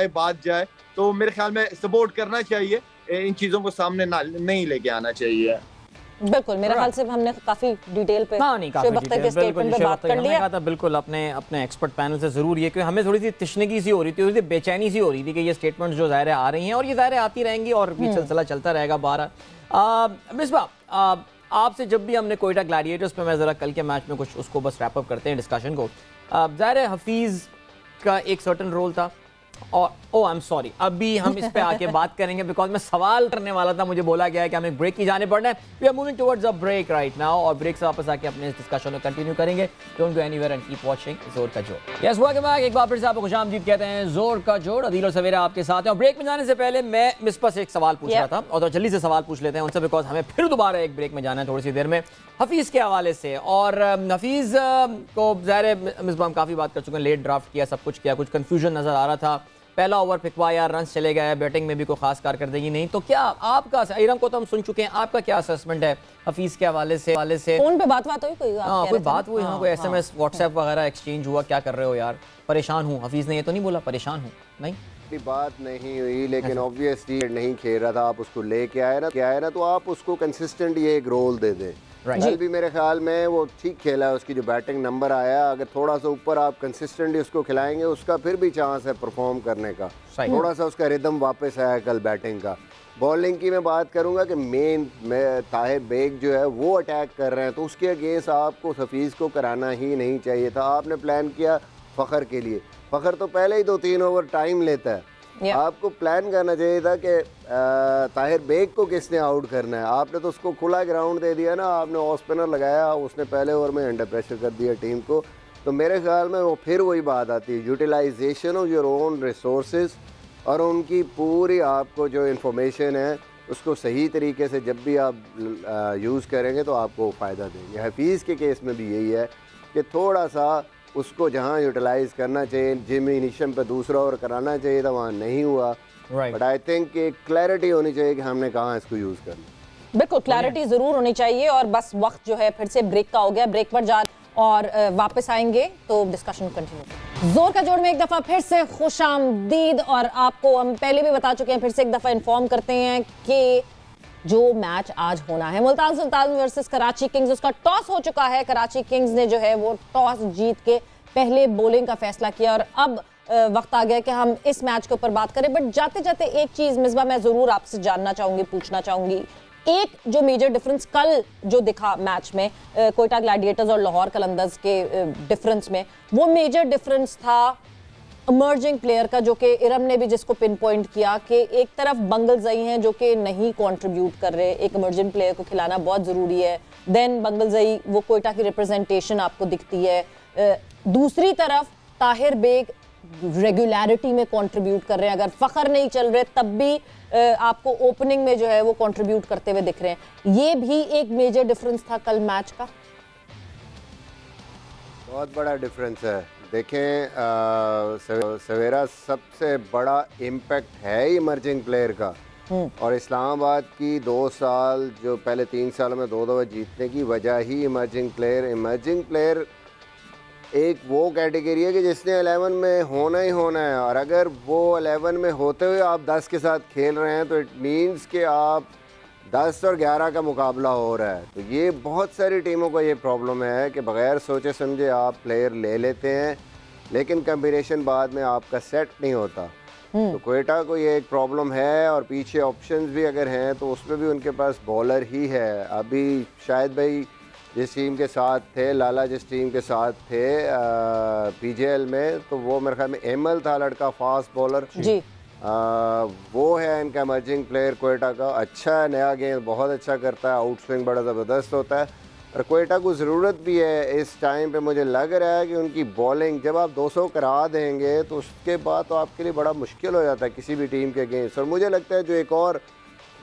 बात जाए। तो मेरे ख्याल में सपोर्ट करना चाहिए, इन चीज़ों को सामने नहीं लेके आना चाहिए। बिल्कुल, मेरे ख्याल से हमने काफी डिटेल पे शोएब अख्तर के स्टेटमेंट पे बात कर लिया था। बिल्कुल, अपने एक्सपर्ट पैनल से जरूर ये, क्योंकि हमें थोड़ी सी तिश्नगी सी हो रही थी, बेचैनी सी हो रही थी कि ये स्टेटमेंट्स जो ज़ाहिर आ रही हैं और ये ज़ाहिर आती रहेंगी और भी सिलसिला चलता रहेगा। 12 मिसबा, आपसे जब भी हमने कोयटा ग्लैडिएटर्स पे, मैं ज़रा कल के मैच में कुछ उसको बस रैप अप करते हैं डिस्कशन को। ज़ाहिर है हफीज़ का एक सर्टन रोल था और ओह आई एम सॉरी, अभी हम इस पे आके बात करेंगे बिकॉज मैं सवाल करने वाला था, मुझे बोला गया है कि हमें ब्रेक की जाने पड़ना है। We are moving towards a break right now और ब्रेक से वापस आके अपने इस डिस्कशन को कंटिन्यू करेंगे। Don't go anywhere and keep watching Zor ka जोड़। यस वेलकम बैक, एक बार फिर से आपको खुशामदीद कहते हैं। जोर का जोड़, अदील और सवेरा आपके साथ हैं और ब्रेक में जाने से पहले मैं मिसबा से एक सवाल पूछ रहा था और तो जल्दी से सवाल पूछ लेते हैं उनसे बिकॉज हमें फिर दोबारा एक ब्रेक में जाना है थोड़ी सी देर में हफीज़ के हवाले से। और हफीज़ को ज़ाहिर है मिसबा हम काफ़ी बात कर चुके हैं, लेट ड्राफ्ट किया, सब कुछ किया, कुछ कन्फ्यूजन नज़र आ रहा था, पहला ओवर फिकवाया, रन चले गए, बैटिंग में भी कोई खास कारकर्दगी नहीं। तो क्या आपका, इरम को तो हम सुन चुके हैं, आपका क्या असेसमेंट है हफीज़ के हवाले से? फोन पे बात हुई कोई? हाँ कोई बात हुई, हाँ कोई SMS व्हाट्सएप वगैरह एक्सचेंज हुआ? क्या कर रहे हो यार, परेशान हूँ? हफीज़ ने ये तो नहीं बोला परेशान हूँ? नहीं बात नहीं हुई, लेकिन ऑब्वियसली नहीं खेल रहा था, आप उसको लेके आए ना तो आप उसको कंसिस्टेंट ये एक रोल दे दें। कल भी मेरे ख्याल में वो ठीक खेला है, उसकी जो बैटिंग नंबर आया, अगर थोड़ा सा ऊपर आप कंसिस्टेंटली उसको खिलाएंगे उसका फिर भी चांस है परफॉर्म करने का। थोड़ा सा उसका रिदम वापस आया कल बैटिंग का। बॉलिंग की मैं बात करूंगा कि मेन ताहिर बेग जो है वो अटैक कर रहे हैं, तो उसके अगेंस्ट आपको हफीज़ को कराना ही नहीं चाहिए था। आपने प्लान किया फ़खर के लिए, फ़खर तो पहले ही 2-3 ओवर टाइम लेता है। आपको प्लान करना चाहिए था कि ताहिर बेग को किसने आउट करना है। आपने तो उसको खुला ग्राउंड दे दिया ना, आपने ऑफ स्पिनर लगाया, उसने पहले ओवर में अंडर प्रेशर कर दिया टीम को। तो मेरे ख्याल में वो फिर वही बात आती है, utilization of your own resources और उनकी पूरी आपको जो इन्फॉर्मेशन है उसको सही तरीके से जब भी आप यूज़ करेंगे तो आपको फ़ायदा देंगे। हफीज़ के केस में भी यही है कि थोड़ा सा उसको जहाँ यूटिलाइज करना चाहिए, जिमी निशम पे दूसरा ओवर कराना चाहिए था, वहाँ नहीं हुआ। बट आई थिंक एक क्लैरिटी होनी चाहिए कि हमने कहाँ इसको यूज़ करना। बिल्कुल क्लैरिटी ज़रूर होनी चाहिए और बस वक्त जो है फिर से ब्रेक का हो गया, ब्रेक पर जा और वापस आएंगे तो डिस्कशन कंटिन्यू। जोर का जोड़ में एक दफ़ा फिर से खुशामदीद और आपको हम पहले भी बता चुके हैं, फिर से एक दफ़ा इन्फॉर्म करते हैं कि जो मैच आज होना है मुल्तान सुल्तान वर्सेस कराची किंग्स, उसका टॉस हो चुका है। कराची किंग्स ने जो है वो टॉस जीत के पहले बॉलिंग का फैसला किया और अब वक्त आ गया कि हम इस मैच के ऊपर बात करें। बट जाते जाते एक चीज़ मिसबा मैं ज़रूर आपसे जानना चाहूँगी, पूछना चाहूँगी, एक जो मेजर डिफरेंस कल जो दिखा मैच में कोयटा ग्लैडिएटर्स और लाहौर कलंदर्स के डिफरेंस में, वो मेजर डिफरेंस था इमर्जिंग प्लेयर का, जो कि इरम ने भी जिसको पिन पॉइंट किया कि एक तरफ बंगलजई हैं जो कि नहीं कंट्रीब्यूट कर रहे, एक इमर्जिंग प्लेयर को खिलाना बहुत ज़रूरी है। देन बंगलजई वो कोयटा की रिप्रेजेंटेशन आपको दिखती है। दूसरी तरफ ताहिर बेग रेगुलरिटी में कंट्रीब्यूट कर रहे हैं, अगर फ़खर नहीं चल रहे तब भी आपको ओपनिंग में जो है वो कंट्रीब्यूट करते हुए दिख रहे हैं। ये भी एक मेजर डिफरेंस था कल मैच का, बहुत बड़ा डिफरेंस है। देखें सवेरा सबसे बड़ा इम्पैक्ट है इमर्जिंग प्लेयर का, और इस्लामाबाद की 2 साल जो पहले 3 साल में 2 दफ़ा जीतने की वजह ही इमर्जिंग प्लेयर एक वो कैटेगरी है कि जिसने 11 में होना ही होना है, और अगर वो 11 में होते हुए आप 10 के साथ खेल रहे हैं तो इट मीन्स कि आप 10 और 11 का मुकाबला हो रहा है। तो ये बहुत सारी टीमों को ये प्रॉब्लम है कि बग़ैर सोचे समझे आप प्लेयर ले लेते हैं, लेकिन कम्बिनेशन बाद में आपका सेट नहीं होता। तो कोयटा को ये एक प्रॉब्लम है, और पीछे ऑप्शंस भी अगर हैं तो उसमें भी उनके पास बॉलर ही है। अभी शायद भाई जिस टीम के साथ थे, लाला जिस टीम के साथ थे PJL में, तो वो मेरे ख्याल में एमल था लड़का, फास्ट बॉलर जी। वो है इनका इमर्जिंग प्लेयर कोयटा का। अच्छा है, नया गेंद बहुत अच्छा करता है, आउट स्विंग बड़ा ज़बरदस्त होता है, और कोयटा को ज़रूरत भी है इस टाइम पे। मुझे लग रहा है कि उनकी बॉलिंग जब आप 200 करा देंगे तो उसके बाद तो आपके लिए बड़ा मुश्किल हो जाता है किसी भी टीम के अगेंस्ट। और मुझे लगता है जो एक और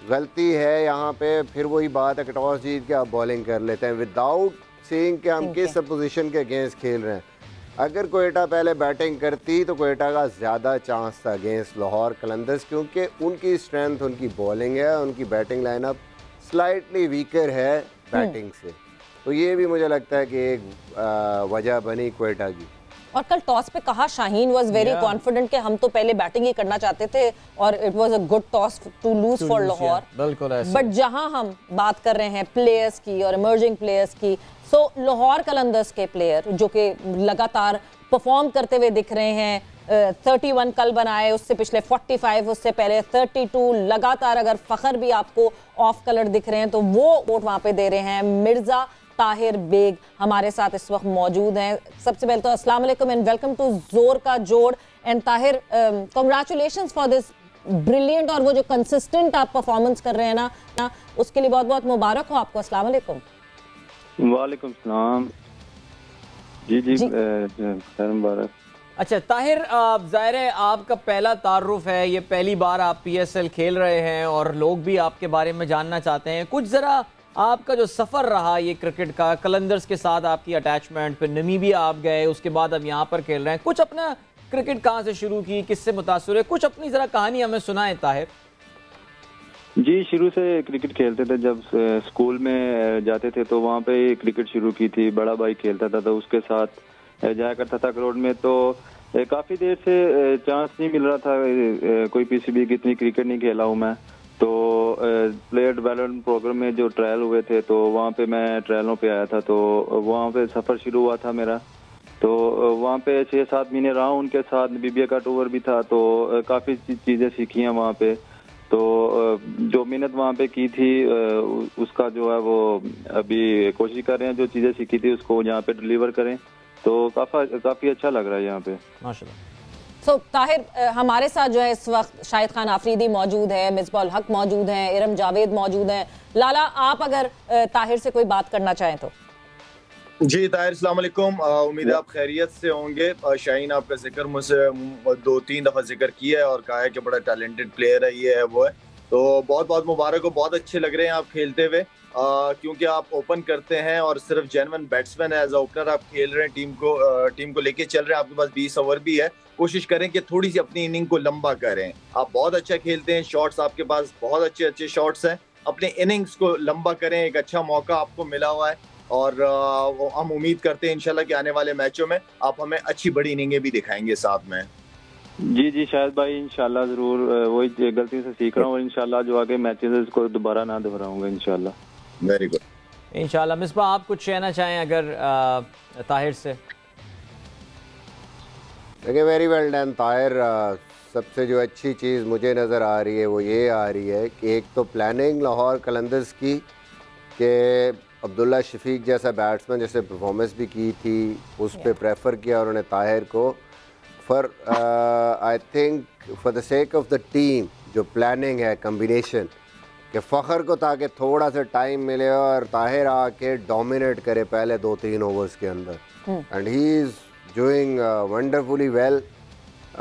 गलती है यहाँ पे, फिर वही बात है कि टॉस जीत के आप बॉलिंग कर लेते हैं विदाउट सीइंग कि हम किस पोजीशन के अगेंस्ट खेल रहे हैं। अगर कोयटा पहले बैटिंग करती तो कोयटा का ज़्यादा चांस था अगेंस्ट लाहौर कलंदर्स, क्योंकि उनकी स्ट्रेंथ उनकी बॉलिंग है, उनकी बैटिंग लाइनअप स्लाइटली वीकर है बैटिंग से। तो ये भी मुझे लगता है कि एक वजह बनी कोयटा की। और कल टॉस पे कहा शाहीन वाज वेरी कॉन्फिडेंट कि हम तो पहले बैटिंग ही करना चाहते थे, और it was a good toss to lose for Lahore. बिल्कुल ऐसे। बट जहां हम बात कर रहे हैं प्लेयर्स की और इमर्जिंग प्लेयर्स की, सो लाहौर कलंदर्स के प्लेयर जो कि लगातार परफॉर्म करते हुए दिख रहे हैं, 31 कल बनाए, उससे पिछले 45, उससे पहले 32 लगातार। अगर फ़खर भी आपको ऑफ कलर दिख रहे हैं तो वो वोट वहाँ पे दे रहे हैं। मिर्ज़ा ताहिर बेग हमारे साथ इस वक्त मौजूद हैं। सबसे पहले तो अस्सलाम वालेकुम एंड वेलकम टू जोर का जोड़। And Tahir, congratulations for this brilliant और वो जो कंसिस्टेंट आप परफॉर्मेंस कर रहे हैं ना उसके लिए बहुत बहुत मुबारक हो आपको। अस्सलाम वालेकुम। वालेकुम सलाम। जी खैर मुबारक। अच्छा ताहिर, ज़ाहिर है आपका पहला तारुफ है, ये पहली बार आप PSL खेल रहे हैं और लोग भी आपके बारे में जानना चाहते हैं। कुछ ज़रा आपका जो सफ़र रहा ये क्रिकेट का, कलंदर्स के साथ आपकी अटैचमेंट, फिर नमीबिया आप गए, उसके बाद अब यहाँ पर खेल रहे हैं। कुछ अपना क्रिकेट कहाँ से शुरू की, किससे मुतासर है, कुछ अपनी ज़रा कहानी हमें सुनाएं ताहिर। जी, शुरू से क्रिकेट खेलते थे। जब स्कूल में जाते थे तो वहाँ पे क्रिकेट शुरू की थी। बड़ा भाई खेलता था तो उसके साथ जाया करता था ग्राउंड में। तो काफ़ी देर से चांस नहीं मिल रहा था, कोई PCB की इतनी क्रिकेट नहीं खेला हूँ मैं। तो प्लेयर डेवलपमेंट प्रोग्राम में जो ट्रायल हुए थे तो वहाँ पे मैं ट्रायलों पे आया था। तो वहाँ पे सफ़र शुरू हुआ था मेरा। तो वहाँ पे 6-7 महीने रहा उनके साथ। नमीबिया का टूर भी था तो काफ़ी चीज़ें सीखी हैं वहाँ पे। तो जो मेहनत वहाँ पे की थी उसका जो है वो अभी कोशिश कर रहे हैं जो चीज़ें सीखी थी उसको यहाँ पे डिलीवर करें। तो काफ़ी अच्छा लग रहा है यहाँ पे माशाल्लाह। सो ताहिर, हमारे साथ जो है इस वक्त शाहिद खान आफरीदी मौजूद है, मिसबाह उल हक मौजूद हैं, इरम जावेद मौजूद हैं। लाला, आप अगर ताहिर से कोई बात करना चाहें तो। जी ताहिर, अस्सलाम वालेकुम। उम्मीद है आप खैरियत से होंगे। शाहीन आपका जिक्र मुझसे 2-3 दफ़ा जिक्र किया है और कहा है कि बड़ा टैलेंटेड प्लेयर है, ये है वो है। तो बहुत बहुत मुबारक हो, बहुत अच्छे लग रहे हैं आप खेलते हुए, क्योंकि आप ओपन करते हैं और सिर्फ जेन्युइन बैट्समैन है। एज अ ओपनर आप खेल रहे हैं, टीम को लेके चल रहे हैं। आपके पास 20 ओवर भी है। कोशिश करें कि थोड़ी सी अपनी इनिंग को लंबा करें। आप बहुत अच्छा खेलते हैं, शॉट्स आपके पास बहुत अच्छे शॉट्स हैं। अपने इनिंग्स को लंबा करें, एक अच्छा मौका आपको मिला हुआ है और हम उम्मीद करते हैं इंशाल्लाह कि आने वाले मैचों में आप हमें अच्छी बड़ी इनिंगें भी दिखाएंगे साथ में। जी शायद भाई, इंशाल्लाह ज़रूर वही गलती से सीख रहा हूँ और इंशाल्लाह जो आगे मैचेस है इसको दोबारा ना दोहराऊंगा इंशाल्लाह। Very good. इंशाल्लाह। मिसबाह, आप कुछ कहना चाहें अगर ताहिर से? देखिए, वेरी वेल डन ताहिर। सबसे जो अच्छी चीज़ मुझे नज़र आ रही है वो ये आ रही है कि एक तो प्लानिंग लाहौर कलंदर्स की कि अब्दुल्ला शफीक जैसा बैट्समैन जैसे परफॉर्मेंस भी की थी उस पर प्रेफर किया उन्होंने ताहिर को। For I think for the sake of the team जो प्लानिंग है कम्बिनेशन कि फ़खर को ताकि थोड़ा सा टाइम मिले और ताहिर आके डोमिनेट करे पहले 2-3 ओवर्स के अंदर। And he is doing wonderfully well.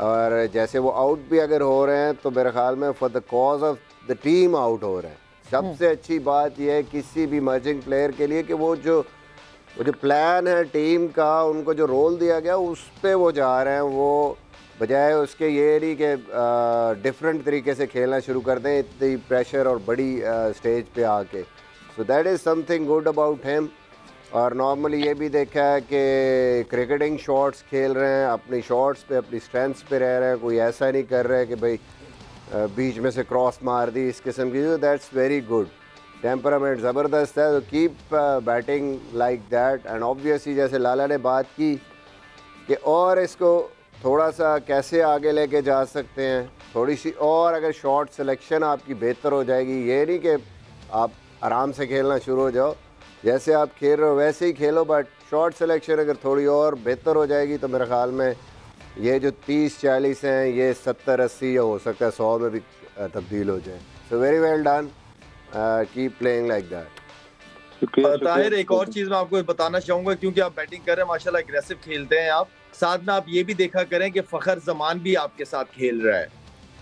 और जैसे वो आउट भी अगर हो रहे हैं तो मेरे ख्याल में for the cause of the team out हो रहे हैं। सबसे अच्छी बात यह है किसी भी मर्जिंग प्लेयर के लिए कि वो जो प्लान है टीम का, उनको जो रोल दिया गया उस पे वो जा रहे हैं। वो बजाय उसके ये नहीं कि डिफरेंट तरीके से खेलना शुरू कर दें इतनी प्रेशर और बड़ी स्टेज पे आके। So that is something good about him. और नॉर्मली ये भी देखा है कि क्रिकेटिंग शॉट्स खेल रहे हैं, अपनी शॉट्स पे अपनी स्ट्रेंथ्स पे रह रहे हैं। कोई ऐसा नहीं कर रहा है कि भाई बीच में से क्रॉस मार दी इस किस्म की। That's very good. टेम्परामेंट ज़बरदस्त है। तो keep batting like that. And obviously जैसे लाला ने बात की कि और इसको थोड़ा सा कैसे आगे लेके जा सकते हैं, थोड़ी सी और अगर शॉट सिलेक्शन आपकी बेहतर हो जाएगी। ये नहीं कि आप आराम से खेलना शुरू हो जाओ, जैसे आप खेल रहे हो वैसे ही खेलो, बट शॉट सिलेक्शन अगर थोड़ी और बेहतर हो जाएगी तो मेरे ख्याल में ये जो 30-40 हैं ये 70-80 या हो सकता है 100 में भी तब्दील हो जाए। So very well done, keep playing like that. Tahir, एक और चीज़ मैं आपको बताना चाहूँगा, क्योंकि आप बैटिंग कर रहे हैं माशाल्लाह, एग्रेसिव खेलते हैं आप, साथ में आप ये भी देखा करें कि फ़खर जमान भी आपके साथ खेल रहा है।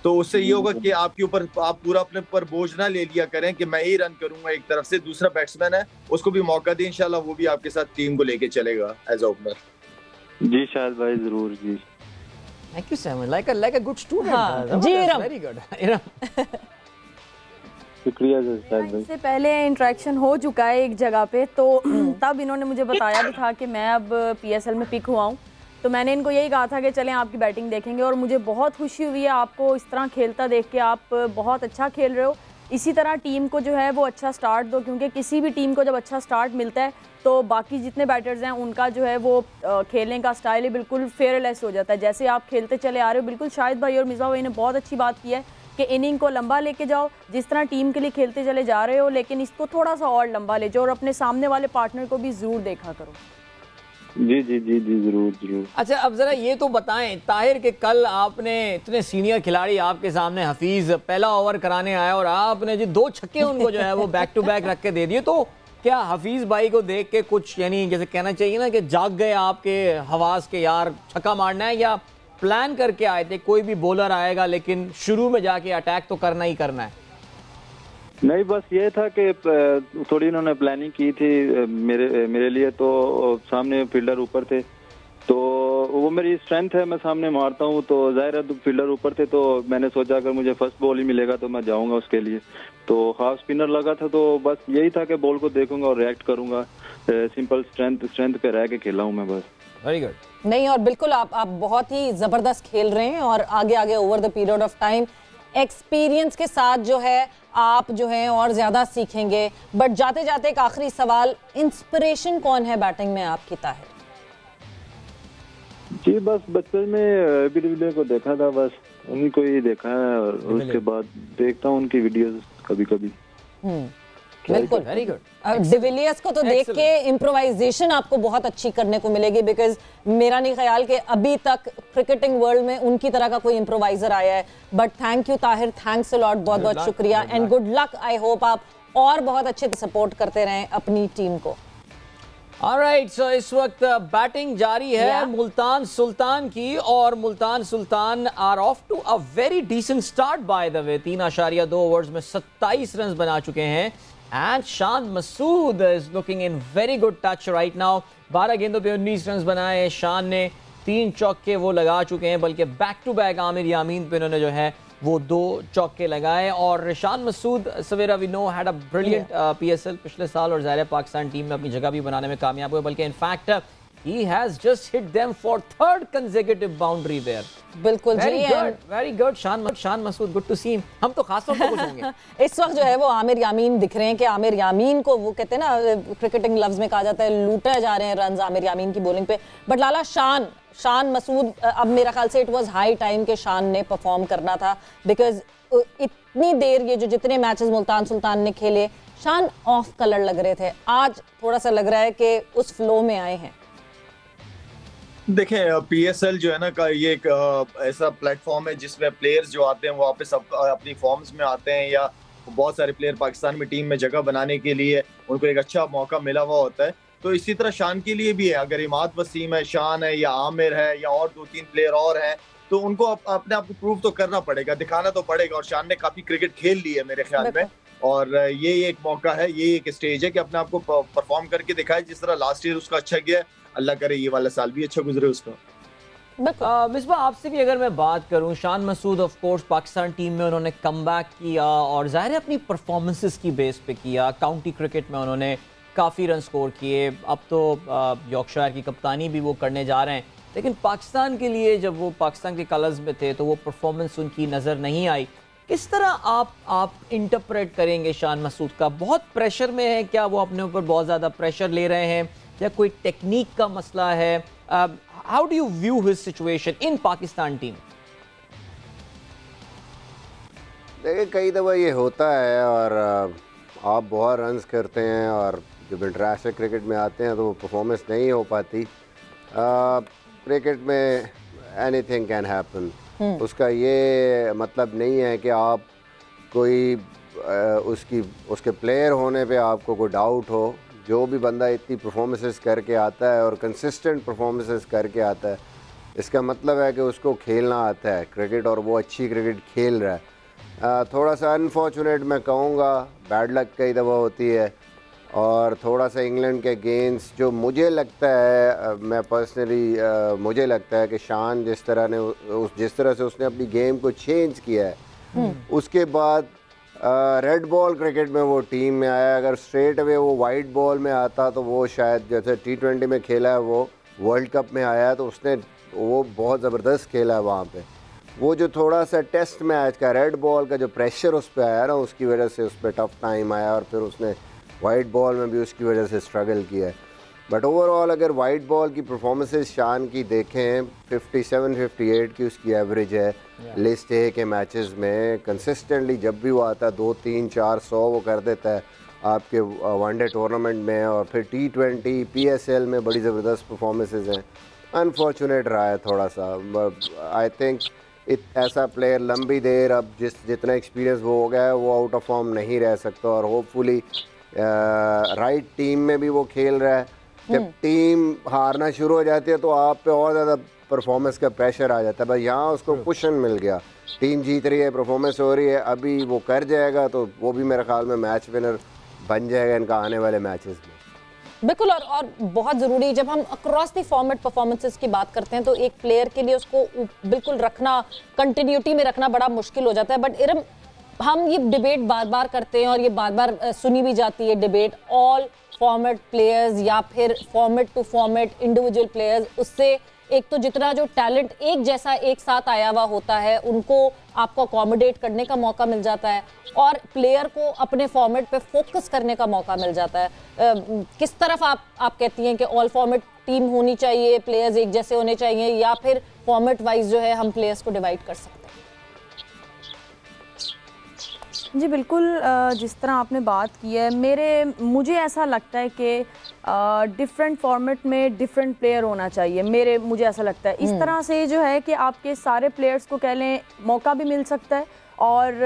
तो उससे ये होगा कि आपके ऊपर आप पूरा अपने ऊपर बोझ ना ले लिया करें कि मैं ही रन करूंगा। एक तरफ से दूसरा बैट्समैन है, उसको भी मौका दें, इंशाल्लाह वो भी आपके साथ टीम को लेके चलेगा एज ओपनर। जी शायद भाई, जरूर। जी thank you so much, like a good student. जी इरम, वेरी गुड। शुक्रिया शायद भाई। इससे पहले इंटरेक्शन हो चुका है एक जगह पे, तो तब इन्होंने मुझे बताया भी था कि मैं अब PSL में पिक हुआ हूँ। तो मैंने इनको यही कहा था कि चलें आपकी बैटिंग देखेंगे, और मुझे बहुत खुशी हुई है आपको इस तरह खेलता देख के। आप बहुत अच्छा खेल रहे हो। इसी तरह टीम को जो है वो अच्छा स्टार्ट दो, क्योंकि किसी भी टीम को जब अच्छा स्टार्ट मिलता है तो तो बाकी जितने बैटर्स हैं उनका जो है वो खेलने का स्टाइल ही बिल्कुल फेयरलेस हो जाता है। जैसे आप खेलते चले आ रहे हो, बिल्कुल शाहिद भाई और मिसबा भाई ने बहुत अच्छी बात की है कि इनिंग को लंबा लेके जाओ, जिस तरह टीम के लिए खेलते चले जा रहे हो, लेकिन इसको थोड़ा सा और लंबा ले जाओ और अपने सामने वाले पार्टनर को भी ज़रूर देखा करो। जी जी जी जी जरूर जरूर। अच्छा, अब जरा ये तो बताएं ताहिर कि कल आपने इतने सीनियर खिलाड़ी आपके सामने, हफीज पहला ओवर कराने आया और आपने जो 2 छक्के उनको जो है वो बैक टू बैक रख के दे दिए, तो क्या हफीज भाई को देख के कुछ यानी जैसे कहना चाहिए ना कि जाग गए आपके हवास के यार छक्का मारना है, या प्लान करके आए थे कोई भी बॉलर आएगा लेकिन शुरू में जाके अटैक तो करना ही करना है? नहीं, बस ये था कि थोड़ी इन्होंने प्लानिंग की थी मेरे लिए, तो सामने फील्डर ऊपर थे तो वो मेरी स्ट्रेंथ है, मैं सामने मारता हूँ, तो जाहिर है फील्डर ऊपर थे तो मैंने सोचा अगर मुझे फर्स्ट बॉल ही मिलेगा तो मैं जाऊंगा उसके लिए, तो हाफ स्पिनर लगा था, तो बस यही था कि बॉल को देखूंगा और रिएक्ट करूंगा। सिंपल स्ट्रेंथ पे रह के खेला हूँ मैं बस। Very good. नहीं, और बिल्कुल आप बहुत ही जबरदस्त खेल रहे हैं और आगे आगे over the period of time experience के साथ जो है आप जो है और ज्यादा सीखेंगे। बट जाते जाते एक आखिरी सवाल, इंस्पिरेशन कौन है बैटिंग में आपकी ताहिर? जी बस बचपन में डिविलियर्स को देखा था, बस उन्हीं को ही देखा है और उसके बाद देखता हूँ उनकी वीडियोस कभी कभी। बिल्कुल, वेरी गुड। डिविलियर्स को तो देख के इम्प्रोवाइजेशन आपको बहुत अच्छी करने को मिलेगी, बिकॉज मेरा नहीं ख्याल कि अभी तक क्रिकेटिंग वर्ल्ड में उनकी तरह का कोई इम्प्रोवाइजर आया है। But thank you Tahir, thanks a lot, बहुत बहुत शुक्रिया and good luck. I hope आप और बहुत अच्छे से सपोर्ट करते रहें अपनी टीम को। ऑलराइट, सो इस वक्त बैटिंग जारी है मुल्तान सुल्तान की, और Multan Sultan are off to a very decent start by the way. 3.2 overs में 27 रन बना चुके हैं and Shan Masood is looking in very good touch right now. 12 गेंदों पे 19 रन बनाए हैं शान ने, 3 चौके वो लगा चुके हैं, बल्कि बैक टू बैक आमिर यामीन पे उन्होंने जो है वो 2 चौके लगाए। और शान मसूद सवेरा we know had a brilliant PSL पिछले साल और ज़ाहिर है पाकिस्तान टीम में अपनी जगह भी बनाने में कामयाब हुए, बल्कि in fact he has just hit them for 3rd consecutive boundary there। बिल्कुल जी, very good Shan Masood, good to see him। हम तो खास तौर पर खुश होंगे। इस वक्त जो है वो आमिर यामीन दिख रहे हैं कि आमिर यामीन को वो कहते हैं ना, क्रिकेटिंग लफ्ज में कहा जाता है लूटे जा रहे हैं रन आमिर यामीन की बॉलिंग पे। बट लाला शान मसूद, अब मेरा ख्याल से इट वाज हाई टाइम के शान ने परफॉर्म करना था, बिकॉज इतनी देर ये जो जितने मैचेस मुल्तान सुल्तान ने खेले, शान ऑफ कलर लग रहे थे। आज थोड़ा सा लग रहा है कि उस फ्लो में आए हैं। देखें, पीएसएल जो है ना का ये एक ऐसा प्लेटफॉर्म है जिसमें प्लेयर्स जो आते हैं वो वापस अपनी फॉर्म्स में आते हैं, या बहुत सारे प्लेयर पाकिस्तान में टीम में जगह बनाने के लिए उनको एक अच्छा मौका मिला हुआ होता है। तो इसी तरह शान के लिए भी है, अगर इमाद वसीम है, शान है या आमिर है या और 2-3 प्लेयर और हैं, तो उनको अपने आप को प्रूव तो करना पड़ेगा, दिखाना तो पड़ेगा। और शान ने काफी क्रिकेट खेल ली है मेरे ख्याल में, और ये एक मौका है, ये एक स्टेज है कि अपने आप को परफॉर्म करके दिखाए। जिस तरह लास्ट ईयर उसका अच्छा गया, अल्लाह करे ये वाला साल भी अच्छा गुजरे उसका। मिसबा, आपसे भी अगर मैं बात करूं, Shan Masood of course Pakistan team में उन्होंने कमबैक किया और ज़ाहिर है अपनी परफॉर्मेंसेस की बेस पे किया। काउंटी क्रिकेट में उन्होंने काफ़ी रन स्कोर किए, अब तो यॉर्कशायर की कप्तानी भी वो करने जा रहे हैं, लेकिन पाकिस्तान के लिए जब वो पाकिस्तान के कलर्स में थे तो वो परफॉर्मेंस उनकी नज़र नहीं आई। किस तरह आप इंटरप्रेट करेंगे शान मसूद का? बहुत प्रेशर में है क्या वो, अपने ऊपर बहुत ज़्यादा प्रेशर ले रहे हैं, या कोई टेक्निक का मसला है? How do you view his situation in Pakistan team? देखिए, कई दफ़ा ये होता है और आप बहुत रन्स करते हैं और जब इंटरनेशनल क्रिकेट में आते हैं तो वो परफॉर्मेंस नहीं हो पाती। क्रिकेट में एनीथिंग कैन हैपन। उसका ये मतलब नहीं है कि आप कोई उसके प्लेयर होने पे आपको कोई डाउट हो। जो भी बंदा इतनी परफॉर्मेंसेस करके आता है और कंसिस्टेंट परफॉर्मेंसेस करके आता है, इसका मतलब है कि उसको खेलना आता है क्रिकेट और वो अच्छी क्रिकेट खेल रहा है। थोड़ा सा अनफॉर्चुनेट मैं कहूँगा, बैड लक कई दफ़ा होती है, और थोड़ा सा इंग्लैंड के गेम्स जो मुझे लगता है, मैं पर्सनली मुझे लगता है कि शान जिस तरह से उसने अपनी गेम को चेंज किया है, उसके बाद रेड बॉल क्रिकेट में वो टीम में आया। अगर स्ट्रेट अवे वो वाइट बॉल में आता तो वो शायद, जैसे T20 में खेला है, वो वर्ल्ड कप में आया तो उसने वो बहुत ज़बरदस्त खेला है वहाँ पे। वो जो थोड़ा सा टेस्ट मैच का रेड बॉल का जो प्रेशर उस पर आया ना, उसकी वजह से उस पर टफ टाइम आया और फिर उसने वाइट बॉल में भी उसकी वजह से स्ट्रगल किया है। बट ओवरऑल अगर वाइट बॉल की परफॉर्मेंसेस शान की देखें, 57-58 की उसकी एवरेज है लिस्ट ए के मैचेस में। कंसिस्टेंटली जब भी वो आता है 2, 3, 4, 100 वो कर देता है आपके वनडे टूर्नामेंट में, और फिर T20 PSL में बड़ी ज़बरदस्त परफॉर्मेंसेस हैं। अनफॉर्चुनेट रहा है थोड़ा सा, आई थिंक ऐसा प्लेयर लंबी देर अब जितना एक्सपीरियंस वो हो गया है वो आउट ऑफ फॉर्म नहीं रह सकता, और होपफुली राइट टीम में भी वो खेल रहा है। जब टीम हारना शुरू हो जाती है तो आप पे और ज़्यादा परफॉर्मेंस का प्रेशर आ जाता है, बस यहाँ उसको पुशन मिल गया, टीम जीत रही है, परफॉर्मेंस हो रही है, अभी वो कर जाएगा तो वो भी मेरे ख्याल में मैच विनर बन जाएगा इनका आने वाले मैचेस में। बिल्कुल, और बहुत ज़रूरी, जब हम अक्रॉस द फॉर्मेट परफॉर्मेंसेस की बात करते हैं तो एक प्लेयर के लिए उसको बिल्कुल रखना, कंटिन्यूटी में रखना बड़ा मुश्किल हो जाता है। बट इरम, हम ये डिबेट बार बार करते हैं और ये बार बार सुनी भी जाती है डिबेट, ऑल फॉर्मेट प्लेयर्स या फिर format to format individual players, उससे एक तो जितना जो टैलेंट एक जैसा एक साथ आया हुआ होता है उनको आपको अकोमोडेट करने का मौका मिल जाता है, और प्लेयर को अपने फॉर्मेट पे फोकस करने का मौका मिल जाता है। किस तरफ आप कहती हैं कि ऑल फॉर्मेट टीम होनी चाहिए, प्लेयर्स एक जैसे होने चाहिए, या फिर फॉर्मेट वाइज जो है हम प्लेयर्स को डिवाइड कर सकते हैं? जी बिल्कुल, जिस तरह आपने बात की है, मुझे ऐसा लगता है कि डिफरेंट फॉर्मेट में डिफरेंट प्लेयर होना चाहिए। मुझे ऐसा लगता है इस तरह से जो है कि आपके सारे प्लेयर्स को कह लें मौका भी मिल सकता है, और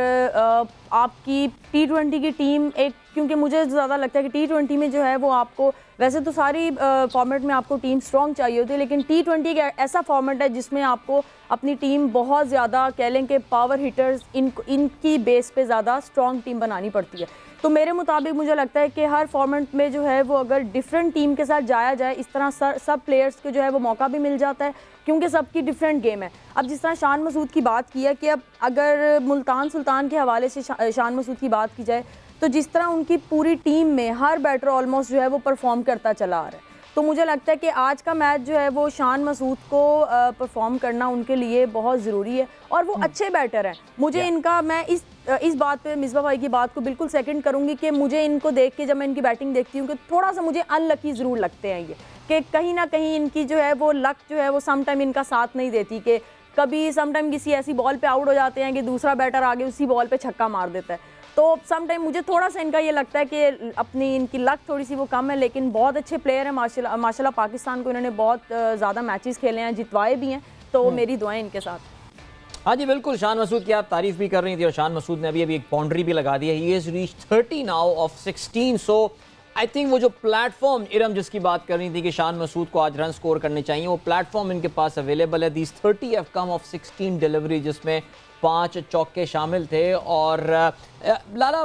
आपकी T20 की टीम एक, क्योंकि मुझे ज़्यादा लगता है कि T20 में जो है वो आपको, वैसे तो सारी फॉर्मेट में आपको टीम स्ट्रॉन्ग चाहिए होती है, लेकिन T20 एक ऐसा फॉर्मेट है जिसमें आपको अपनी टीम बहुत ज़्यादा कह लें कि पावर हिटर्स इनकी बेस पे ज़्यादा स्ट्रॉन्ग टीम बनानी पड़ती है। तो मेरे मुताबिक मुझे लगता है कि हर फॉर्मेट में जो है वो अगर डिफरेंट टीम के साथ जाया जाए, इस तरह सब प्लेयर्स को जो है वो मौका भी मिल जाता है, क्योंकि सबकी डिफरेंट गेम है। अब जिस तरह शान मसूद की बात की है कि अब अगर मुल्तान सुल्तान के हवाले से शान मसूद की बात की जाए, तो जिस तरह उनकी पूरी टीम में हर बैटर ऑलमोस्ट जो है वो परफॉर्म करता चला आ रहा है, तो मुझे लगता है कि आज का मैच जो है वो शान मसूद को परफॉर्म करना उनके लिए बहुत ज़रूरी है, और वो अच्छे बैटर हैं। मुझे इनका, मैं इस बात पे मिसबा भाई की बात को बिल्कुल सेकंड करूंगी कि मुझे इनको देख के, जब मैं इनकी बैटिंग देखती हूँ, कि थोड़ा सा मुझे अनलकी ज़रूर लगते हैं ये, कि कहीं ना कहीं इनकी जो है वो लक जो है वो समटाइम इनका साथ नहीं देती, कि कभी समटाइम किसी ऐसी बॉल पे आउट हो जाते हैं कि दूसरा बैटर आगे उसी बॉल पे छक्का मार देता है। तो समटाइम मुझे थोड़ा सा इनका ये लगता है कि अपनी इनकी लक थोड़ी सी वो कम है, लेकिन बहुत अच्छे प्लेयर हैं माशाल्लाह। पाकिस्तान को इन्होंने बहुत ज़्यादा मैचेस खेले हैं, जितवाए भी हैं, तो मेरी दुआएं इनके साथ। हाँ जी बिल्कुल, शान मसूद की आप तारीफ भी कर रही थी, और शान मसूद ने अभी एक बाउंड्री भी लगा दी है। He is reach 30 now of 16, so I think वो जो प्लेटफॉर्म इरम जिसकी बात कर रही थी कि शान मसूद को आज रन स्कोर करने चाहिए, वो प्लेटफॉर्म इनके पास अवेलेबल है। These 30 have come of 16 delivery, जिसमें 5 चौके शामिल थे। और लाला,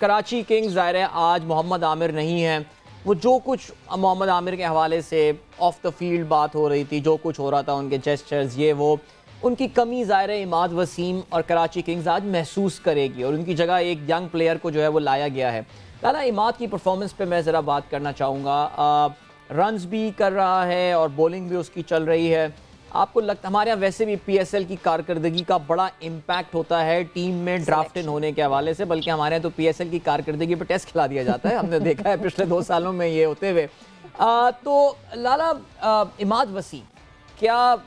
कराची किंग्स ज़ाहिर है आज मोहम्मद आमिर नहीं है, वो जो कुछ मोहम्मद आमिर के हवाले से ऑफ द फील्ड बात हो रही थी, जो कुछ हो रहा था, उनके जेस्चर्स, ये वो, उनकी कमी ज़ाहिर है इमाद वसीम और कराची किंग्स आज महसूस करेगी, और उनकी जगह एक यंग प्लेयर को जो है वो लाया गया है। लाला, इमाद की परफॉर्मेंस पे मैं ज़रा बात करना चाहूँगा। रन्स भी कर रहा है और बॉलिंग भी उसकी चल रही है। आपको लगता, हमारे यहाँ वैसे भी PSL की कारकर्दगी का बड़ा इम्पैक्ट होता है टीम में ड्राफ्ट इन होने के हवाले से, बल्कि हमारे यहाँ तो PSL की कारकर्दगी पर टेस्ट खिला दिया जाता है, हमने देखा है पिछले 2 सालों में ये होते हुए। तो लाला, इमाद वसीम क्या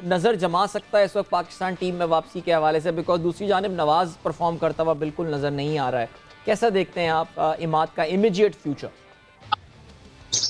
नज़र जमा सकता है इस वक्त पाकिस्तान टीम में वापसी के हवाले से? बिकॉज दूसरी जानिब नवाज परफॉर्म करता हुआ बिल्कुल नज़र नहीं आ रहा है। कैसा देखते हैं आप इमाद का इमीडिएट फ्यूचर?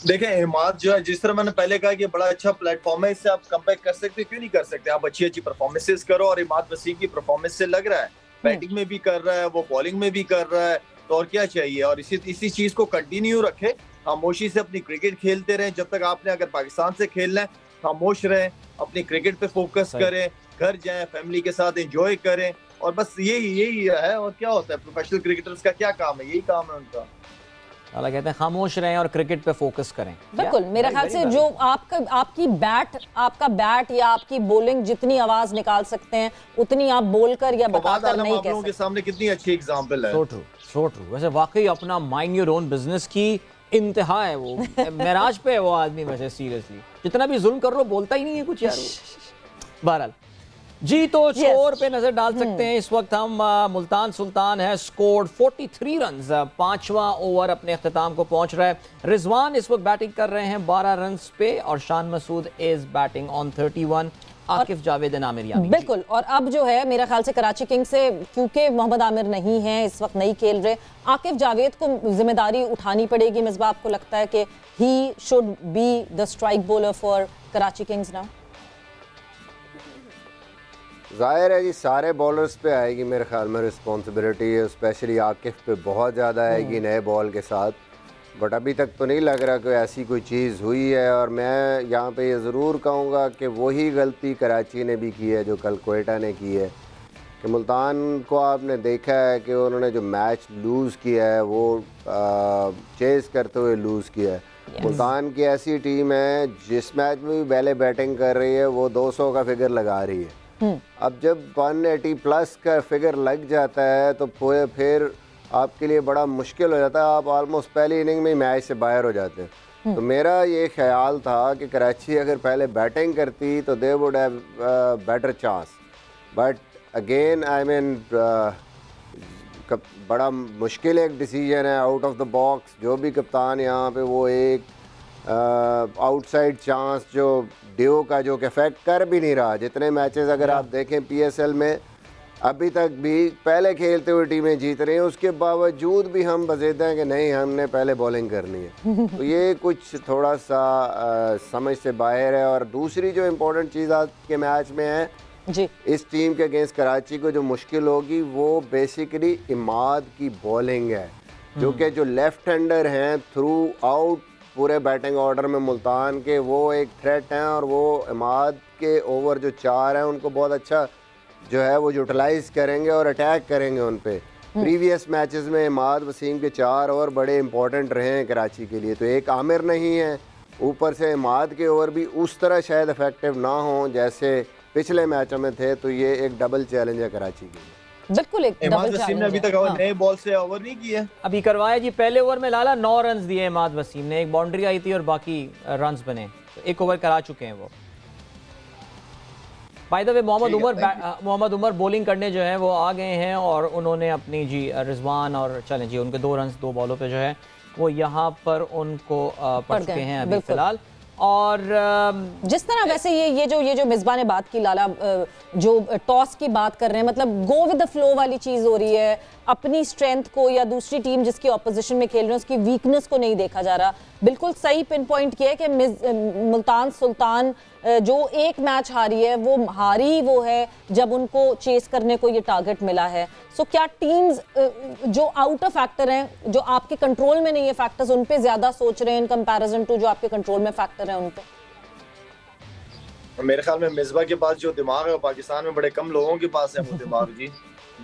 देखें, इमाद जो है, जिस तरह मैंने पहले कहा कि बड़ा अच्छा प्लेटफॉर्म है, इससे आप कंपेयर कर सकते, क्यों नहीं कर सकते? आप अच्छी अच्छी परफॉर्मेंसेस करो, और इमाद वसीम की परफॉर्मेंस से लग रहा है बैटिंग में भी कर रहा है, वो बॉलिंग में भी कर रहा है, तो और क्या चाहिए? और इसी चीज को कंटिन्यू रखे, खामोशी से अपनी क्रिकेट खेलते रहे। जब तक आपने अगर पाकिस्तान से खेलना है, खामोश रहें, अपनी क्रिकेट पे फोकस करें, घर जाएं, फैमिली के साथ एंजॉय करें, और बस यही है। और क्या होता है, प्रोफेशनल क्रिकेटर्स का क्या काम है? यही काम है उनका। अल्लाह कहते हैं खामोश रहें और क्रिकेट पे फोकस करें। बिल्कुल, मेरे ख्याल से जो आपका बैट या आपकी बॉलिंग जितनी आवाज निकाल सकते हैं उतनी आप बोल कर या बताकर नहीं कह सकते। के सामने कितनी अच्छी एग्जांपल है। So true. वैसे वाकई अपना माइंड योर ओन बिजनेस की इंतहा है वो, मेराज पे है वो आदमी। वैसे सीरियसली जितना भी जुल्म कर लो बोलता ही नहीं है कुछ यार। बहरहाल जी तो स्कोर पे नजर डाल सकते हैं। इस वक्त हम मुल्तान सुल्तान है स्कोर्ड 43 रन्स, 5वां ओवर अपने अख्ताम को पहुंच रहा है। रिजवान इस वक्त बैटिंग कर रहे हैं 12 रन्स पे और Shan Masood is batting on 31। Aqib Javed and Aamer Yamin. बिल्कुल, और अब जो है मेरा ख्याल से कराची किंग्स से, क्योंकि मोहम्मद आमिर नहीं है इस वक्त, नहीं खेल रहे, आकिफ जावेद को जिम्मेदारी उठानी पड़ेगी। मिसबा, आपको लगता है कि he should be the strike bowler for Karachi Kings now? जाहिर है जी सारे बॉलर्स पे आएगी मेरे ख्याल में रिस्पॉन्सिबिलिटी, स्पेशली आकिफ पे बहुत ज़्यादा आएगी नए बॉल के साथ। बट अभी तक तो नहीं लग रहा कि ऐसी कोई चीज़ हुई है। और मैं यहाँ पे ये ज़रूर कहूँगा कि वही गलती कराची ने भी की है जो कल कोयटा ने की है, कि मुल्तान को आपने देखा है कि उन्होंने जो मैच लूज़ किया है वो चेज़ करते हुए लूज़ किया है। मुल्तान की ऐसी टीम है जिस मैच में भी पहले बैटिंग कर रही है वो 200 का फिगर लगा रही है। अब जब 180 प्लस का फिगर लग जाता है तो फिर आपके लिए बड़ा मुश्किल हो जाता है। आप ऑलमोस्ट पहली इनिंग में ही मैच से बाहर हो जाते हैं। तो मेरा ये ख्याल था कि कराची अगर पहले बैटिंग करती तो they would have better chance. But again I mean बड़ा मुश्किल एक डिसीजन है आउट ऑफ द बॉक्स। जो भी कप्तान यहाँ पे वो एक आउटसाइड चांस जो डियो का जो कि इफेक्ट कर भी नहीं रहा। जितने मैचेस अगर आप देखें पीएसएल में अभी तक भी पहले खेलते हुए टीमें जीत रही हैं, उसके बावजूद भी हम बज़ेद हैं कि नहीं हमने पहले बॉलिंग करनी है। तो ये कुछ थोड़ा सा समझ से बाहर है। और दूसरी जो इम्पोर्टेंट चीज़ आज के मैच में है जी, इस टीम के अगेंस्ट कराची को जो मुश्किल होगी वो बेसिकली इमाद की बॉलिंग है, जो कि जो लेफ्ट हैंडर हैं थ्रू आउट पूरे बैटिंग ऑर्डर में मुल्तान के वो एक थ्रेट हैं। और वो इमाद के ओवर जो 4 हैं उनको बहुत अच्छा जो है वो यूटिलाइज करेंगे और अटैक करेंगे उन पे। प्रीवियस मैचेस में इमाद वसीम के 4 ओवर बड़े इंपॉर्टेंट रहे हैं कराची के लिए। तो एक आमिर नहीं है, ऊपर से इमाद के ओवर भी उस तरह शायद इफेक्टिव ना हो जैसे पिछले मैचों में थे। तो ये एक डबल चैलेंज है कराची के लिए। बिल्कुल एक डबल वसीम ने अभी तक नए बॉल से ओवर नहीं किया, अभी करवाया जी। पहले ओवर में लाला 9 रन्स दिए इमाद वसीम ने, एक बाउंड्री आई थी और बाकी रन्स बने, तो एक ओवर करा चुके हैं वो। By the way Mohammad Umar bowling करने जो है वो आ गए हैं और उन्होंने अपनी जी रिजवान और चलें जी उनके 2 रन्स 2 बॉलों पे जो है वो यहाँ पर उनको पड़ चुके हैं अभी फिलहाल। और जिस तरह वैसे ये जो मिसबा ने बात की लाला, जो टॉस की बात कर रहे हैं, मतलब गो विद द फ्लो वाली चीज हो रही है। अपनी स्ट्रेंथ को या दूसरी टीम जिसकी ऑपोजिशन में खेल रहे हैं उसकी वीकनेस को नहीं देखा जा रहा। बिल्कुल सही पिन पॉइंट किया है कि मुल्तान सुल्तान जो एक मैच हारी है वो हारी वो है जब उनको चेस करने को ये टारगेट मिला है। सो क्या टीम्स जो आउट ऑफ फैक्टर हैं, जो आपके कंट्रोल में नहीं है फैक्टर्स, उन पे ज्यादा सोच रहे हैं इन कंपैरिजन टू जो आपके कंट्रोल में फैक्टर है उन पे? मेरे ख्याल में मिसबा के पास जो दिमाग है वो पाकिस्तान में बड़े कम लोगों के पास है वो दिमाग जी।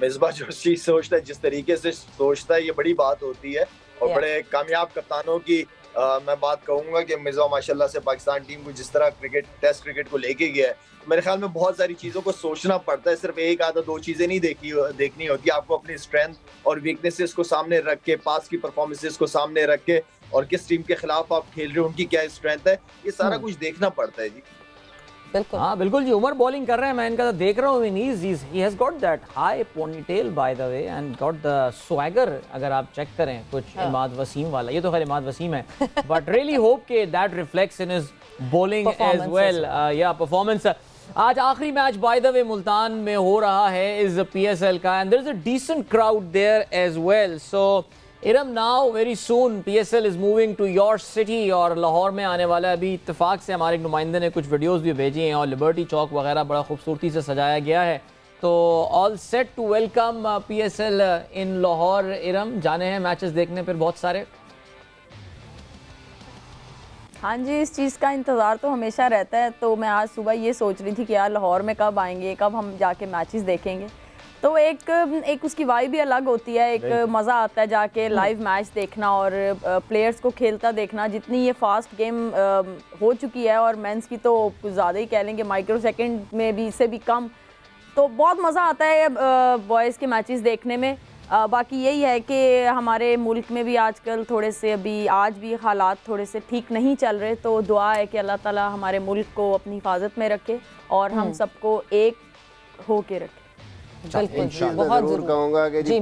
मिसबा जो चीज सोचता है, जिस तरीके से सोचता है, ये बड़ी बात होती है। और बड़े कामयाब कप्तानों की मैं बात कहूंगा कि मिर्जा माशाल्लाह से पाकिस्तान टीम को जिस तरह टेस्ट क्रिकेट को लेके गया है, मेरे ख्याल में बहुत सारी चीज़ों को सोचना पड़ता है। सिर्फ एक आधा 2 चीज़ें नहीं देखनी होती। आपको अपनी स्ट्रेंथ और वीकनेसेस को सामने रख के, पास की परफॉर्मेंसेस को सामने रख के, और किस टीम के खिलाफ आप खेल रहे हो उनकी क्या स्ट्रेंथ है, ये सारा कुछ देखना पड़ता है जी। बिल्कुल, हाँ बिल्कुल जी। उमर बॉलिंग कर रहे हैं, मैं इनका तो देख रहा हूँ। He has got that high ponytail bye the way and got the swagger. अगर आप चेक करें कुछ इमाद वसीम वाला, ये तो खैर इमाद वसीम है, बट रियली होप के that reflects in his bowling as well, या परफॉर्मेंस। आज आखिरी match by the way Multan में हो रहा है इस पीएसएल का, and there is a decent crowd there as well. So Iram, now very soon PSL is moving to your city और लाहौर में आने वाला है। अभी इत्तेफाक से हमारे एक नुमाइंदे ने कुछ वीडियोस भी भेजी हैं और लिबर्टी चौक वगैरह बड़ा खूबसूरती से सजाया गया है। तो all set to welcome PSL in Lahore. Iram, जाने हैं मैचेस देखने फिर बहुत सारे? हाँ जी, इस चीज़ का इंतज़ार तो हमेशा रहता है। तो मैं आज सुबह ये सोच रही थी कि यार लाहौर में कब आएंगे, कब हम जाके मैचेस देखेंगे। तो एक उसकी वाइब भी अलग होती है, एक मज़ा आता है जाके लाइव मैच देखना और प्लेयर्स को खेलता देखना। जितनी ये फास्ट गेम हो चुकी है, और मेंस की तो कुछ ज़्यादा ही कह लेंगे, माइक्रो सेकंड में भी इससे भी कम, तो बहुत मज़ा आता है बॉयज़ के मैचेस देखने में। बाकी यही है कि हमारे मुल्क में भी आजकल थोड़े से आज भी हालात थोड़े से ठीक नहीं चल रहे। तो दुआ है कि अल्लाह ताला हमारे मुल्क को अपनी हिफाजत में रखे और हम सबको एक होके रखे। बिल्कुल जी, मैं बहुत जरूर कहूँगा कि जी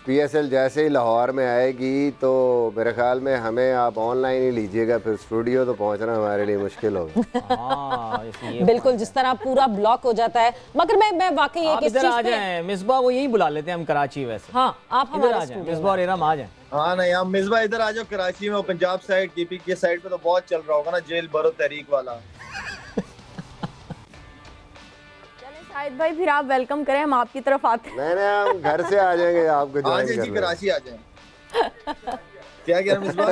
पीएसएल जैसे ही लाहौर में आएगी तो मेरे ख्याल में हमें आप ऑनलाइन ही लीजिएगा, फिर स्टूडियो तो पहुंचना हमारे लिए मुश्किल होगा। बिल्कुल, जिस तरह पूरा ब्लॉक हो जाता है। मगर मैं वाकई आप इधर आ जाएं, मिसबा को यही बुला लेते हैं हम कराची। वैसे हाँ, आप इधर आ जाएं, मिसबा और इरम आ जाएं। हाँ नहीं, आप मिसबा इधर आ जाओ कराची में, पंजाब साइड केपी के साइड पे तो बहुत चल रहा होगा ना जेल भरो तहरीक वाला। शाहिद भाई फिर आप वेलकम करें, हम आपकी तरफ आते हैं। नहीं, हम घर से आ जाएंगे आपको ज्वाइन करने। कराची आ जाएं। क्या कह रहे मिसबा?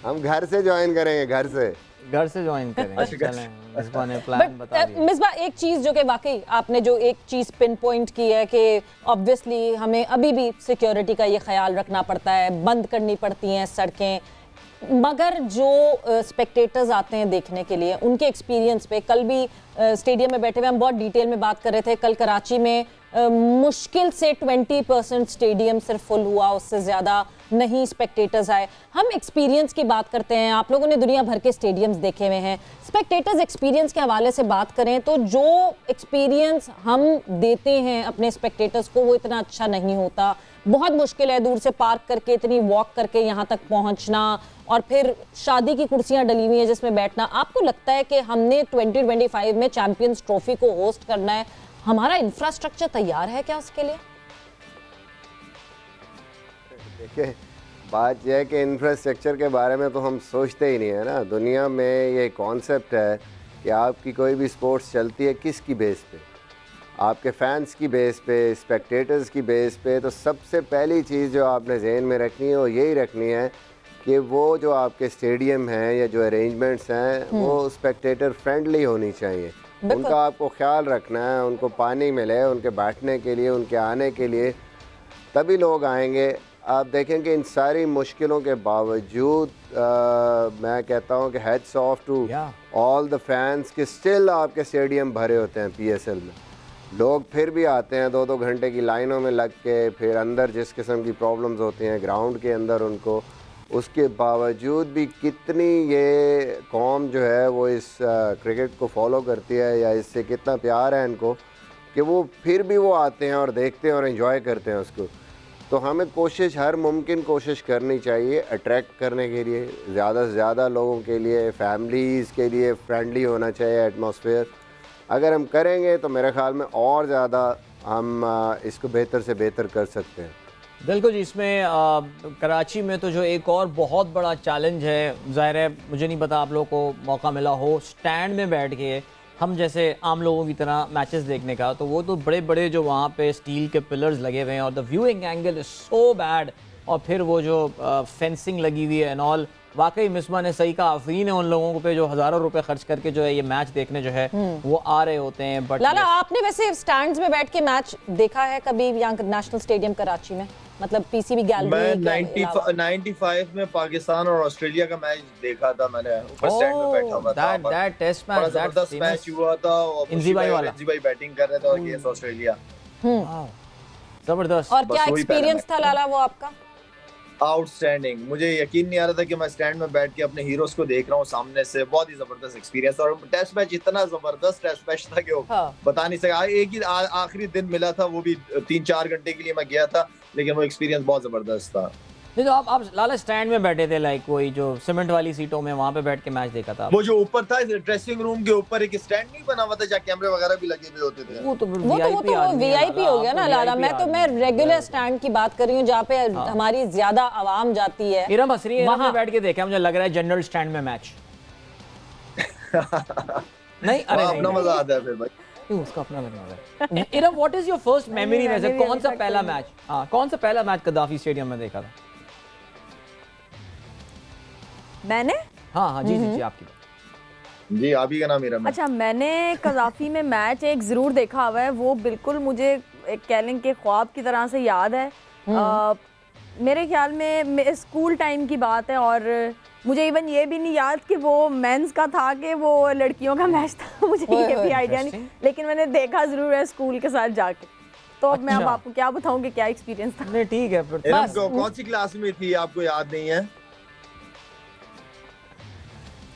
हम घर से ज्वाइन करेंगे, घर से ज्वाइन करेंगे। चलें, मिसबा ने प्लान बता दिया। मिसबा, एक चीज जो कि वाकई आपने जो एक चीज पिन पॉइंट की है कि ऑब्वियसली हमें अभी भी सिक्योरिटी का ये ख्याल रखना पड़ता है, बंद करनी पड़ती हैं सड़कें, मगर जो स्पेक्टेटर्स आते हैं देखने के लिए उनके एक्सपीरियंस पे, कल भी स्टेडियम में बैठे हुए हम बहुत डिटेल में बात कर रहे थे। कल कराची में मुश्किल से 20% स्टेडियम सिर्फ फुल हुआ, उससे ज़्यादा नहीं स्पेक्टेटर्स आए। हम एक्सपीरियंस की बात करते हैं, आप लोगों ने दुनिया भर के स्टेडियम्स देखे हुए हैं। स्पेक्टेटर्स एक्सपीरियंस के हवाले से बात करें तो जो एक्सपीरियंस हम देते हैं अपने स्पेक्टेटर्स को वो इतना अच्छा नहीं होता। बहुत मुश्किल है दूर से पार्क करके, इतनी वॉक करके यहाँ तक पहुँचना, और फिर शादी की कुर्सियाँ डली हुई हैं जिसमें बैठना। आपको लगता है कि हमने 2025 में चैंपियंस ट्रॉफी को होस्ट करना है, हमारा इंफ्रास्ट्रक्चर तैयार है क्या उसके लिए? देखिए, बात यह है कि इंफ्रास्ट्रक्चर के बारे में तो हम सोचते ही नहीं है ना। दुनिया में ये कॉन्सेप्ट है कि आपकी कोई भी स्पोर्ट्स चलती है किसकी बेस पे, आपके फैंस की बेस पे, स्पेक्टेटर्स की बेस पे। तो सबसे पहली चीज़ जो आपने जहन में रखनी है वो यही रखनी है कि वो जो आपके स्टेडियम हैं या जो अरेंजमेंट्स हैं वो स्पेक्टेटर फ्रेंडली होनी चाहिए। उनका आपको ख्याल रखना है, उनको पानी मिले उनके बैठने के लिए, उनके आने के लिए, तभी लोग आएंगे। आप देखें कि इन सारी मुश्किलों के बावजूद मैं कहता हूं कि hats off to all the fans कि स्टिल आपके स्टेडियम भरे होते हैं। पीएसएल में लोग फिर भी आते हैं 2-2 घंटे की लाइनों में लग के, फिर अंदर जिस किस्म की प्रॉब्लम्स होती हैं ग्राउंड के अंदर उनको, उसके बावजूद भी कितनी ये कौम जो है वो इस क्रिकेट को फॉलो करती है या इससे कितना प्यार है इनको कि वो फिर भी वो आते हैं और देखते हैं और एंजॉय करते हैं उसको। तो हमें कोशिश, हर मुमकिन कोशिश करनी चाहिए अट्रैक्ट करने के लिए, ज़्यादा से ज़्यादा लोगों के लिए, फैमिलीज़ के लिए फ्रेंडली होना चाहिए एटमॉस्फेयर। अगर हम करेंगे तो मेरे ख्याल में और ज़्यादा हम इसको बेहतर से बेहतर कर सकते हैं। बिल्कुल जी। इसमें कराची में तो जो एक और बहुत बड़ा चैलेंज है, ज़ाहिर है मुझे नहीं पता आप लोगों को मौका मिला हो स्टैंड में बैठ के हम जैसे आम लोगों की तरह मैचेस देखने का, तो वो तो बड़े बड़े जो वहाँ पे स्टील के पिलर्स लगे हुए हैं और the viewing angle is so bad, और फिर वो जो फेंसिंग लगी हुई है एंड ऑल। वाकई मिसबा ने सही कहा, आफरीन है उन लोगों पे जो हज़ारों रुपए खर्च करके जो है ये मैच देखने जो है वो आ रहे होते हैं। बट लाला, आपने वैसे स्टैंड्स में बैठ के मैच देखा है कभी यहाँ नेशनल स्टेडियम कराची में? मतलब पीसीबी गैलरी? मैं 95 में पाकिस्तान और ऑस्ट्रेलिया का मैच देखा था, मैंने ऊपर स्टैंड में बैठा हुआ था। दैट टेस्ट मैच, जबरदस्त मैच हुआ था और इंजी भाई बैटिंग कर रहे थे और अगेंस्ट ऑस्ट्रेलिया। जबरदस्त। और क्या एक्सपीरियंस था लाला वो आपका? आउटस्टैंडिंग। मुझे यकीन नहीं आ रहा था कि मैं स्टैंड में बैठ के अपने हीरोज को देख रहा हूँ सामने से। बहुत ही जबरदस्त एक्सपीरियंस। और टेस्ट मैच इतना जबरदस्त टेस्ट मैच था कि बता नहीं सका। एक ही आखिरी दिन मिला था, वो भी 3-4 घंटे के लिए मैं गया था, लेकिन वो एक्सपीरियंस बहुत जबरदस्त था। नहीं तो आप लाला स्टैंड में बैठे थे, लाइक वही जो सीमेंट वाली सीटों में, वहाँ पे बैठ के मैच देखा था? वो जो ऊपर था ड्रेसिंग रूम के ऊपर एक स्टैंड नहीं बना हुआ था जहाँ कैमरे वगैरह भी लगे हुए होते थे। वो तो वीआईपी हो गया ना लाला। मैं रेगुलर स्टैंड की बात कर रही हूँ जहाँ पे हमारी ज्यादा आवाम जाती है। इरम हसरी वहाँ बैठ के देखा, मुझे लग रहा है जनरल स्टैंड में मैच। नहीं, अरे अपना मजा आता है फिर भाई। उसका अपना मजा है। Iram, what is your first memory? वैसे कौन सा पहला मैच, कौन सा पहला मैच कदाफी स्टेडियम में देखा था? मैंने? हाँ जी आपकी। जी आप ही का नाम मेरा। अच्छा, मैंने कज़ाफी में मैच एक ज़रूर देखा हुआ है, वो बिल्कुल मुझे एक कह के ख्वाब की तरह से याद है। मेरे ख्याल में स्कूल टाइम की बात है और मुझे इवन ये भी नहीं याद कि वो मेंस का था कि वो लड़कियों का मैच था। मुझे ये भी आइडिया नहीं, लेकिन मैंने देखा ज़रूर है स्कूल के साथ जाके। तो अब मैं आपको क्या बताऊँ कि क्या एक्सपीरियंस था। नहीं ठीक है। कौन सी क्लास में थी आपको याद नहीं है?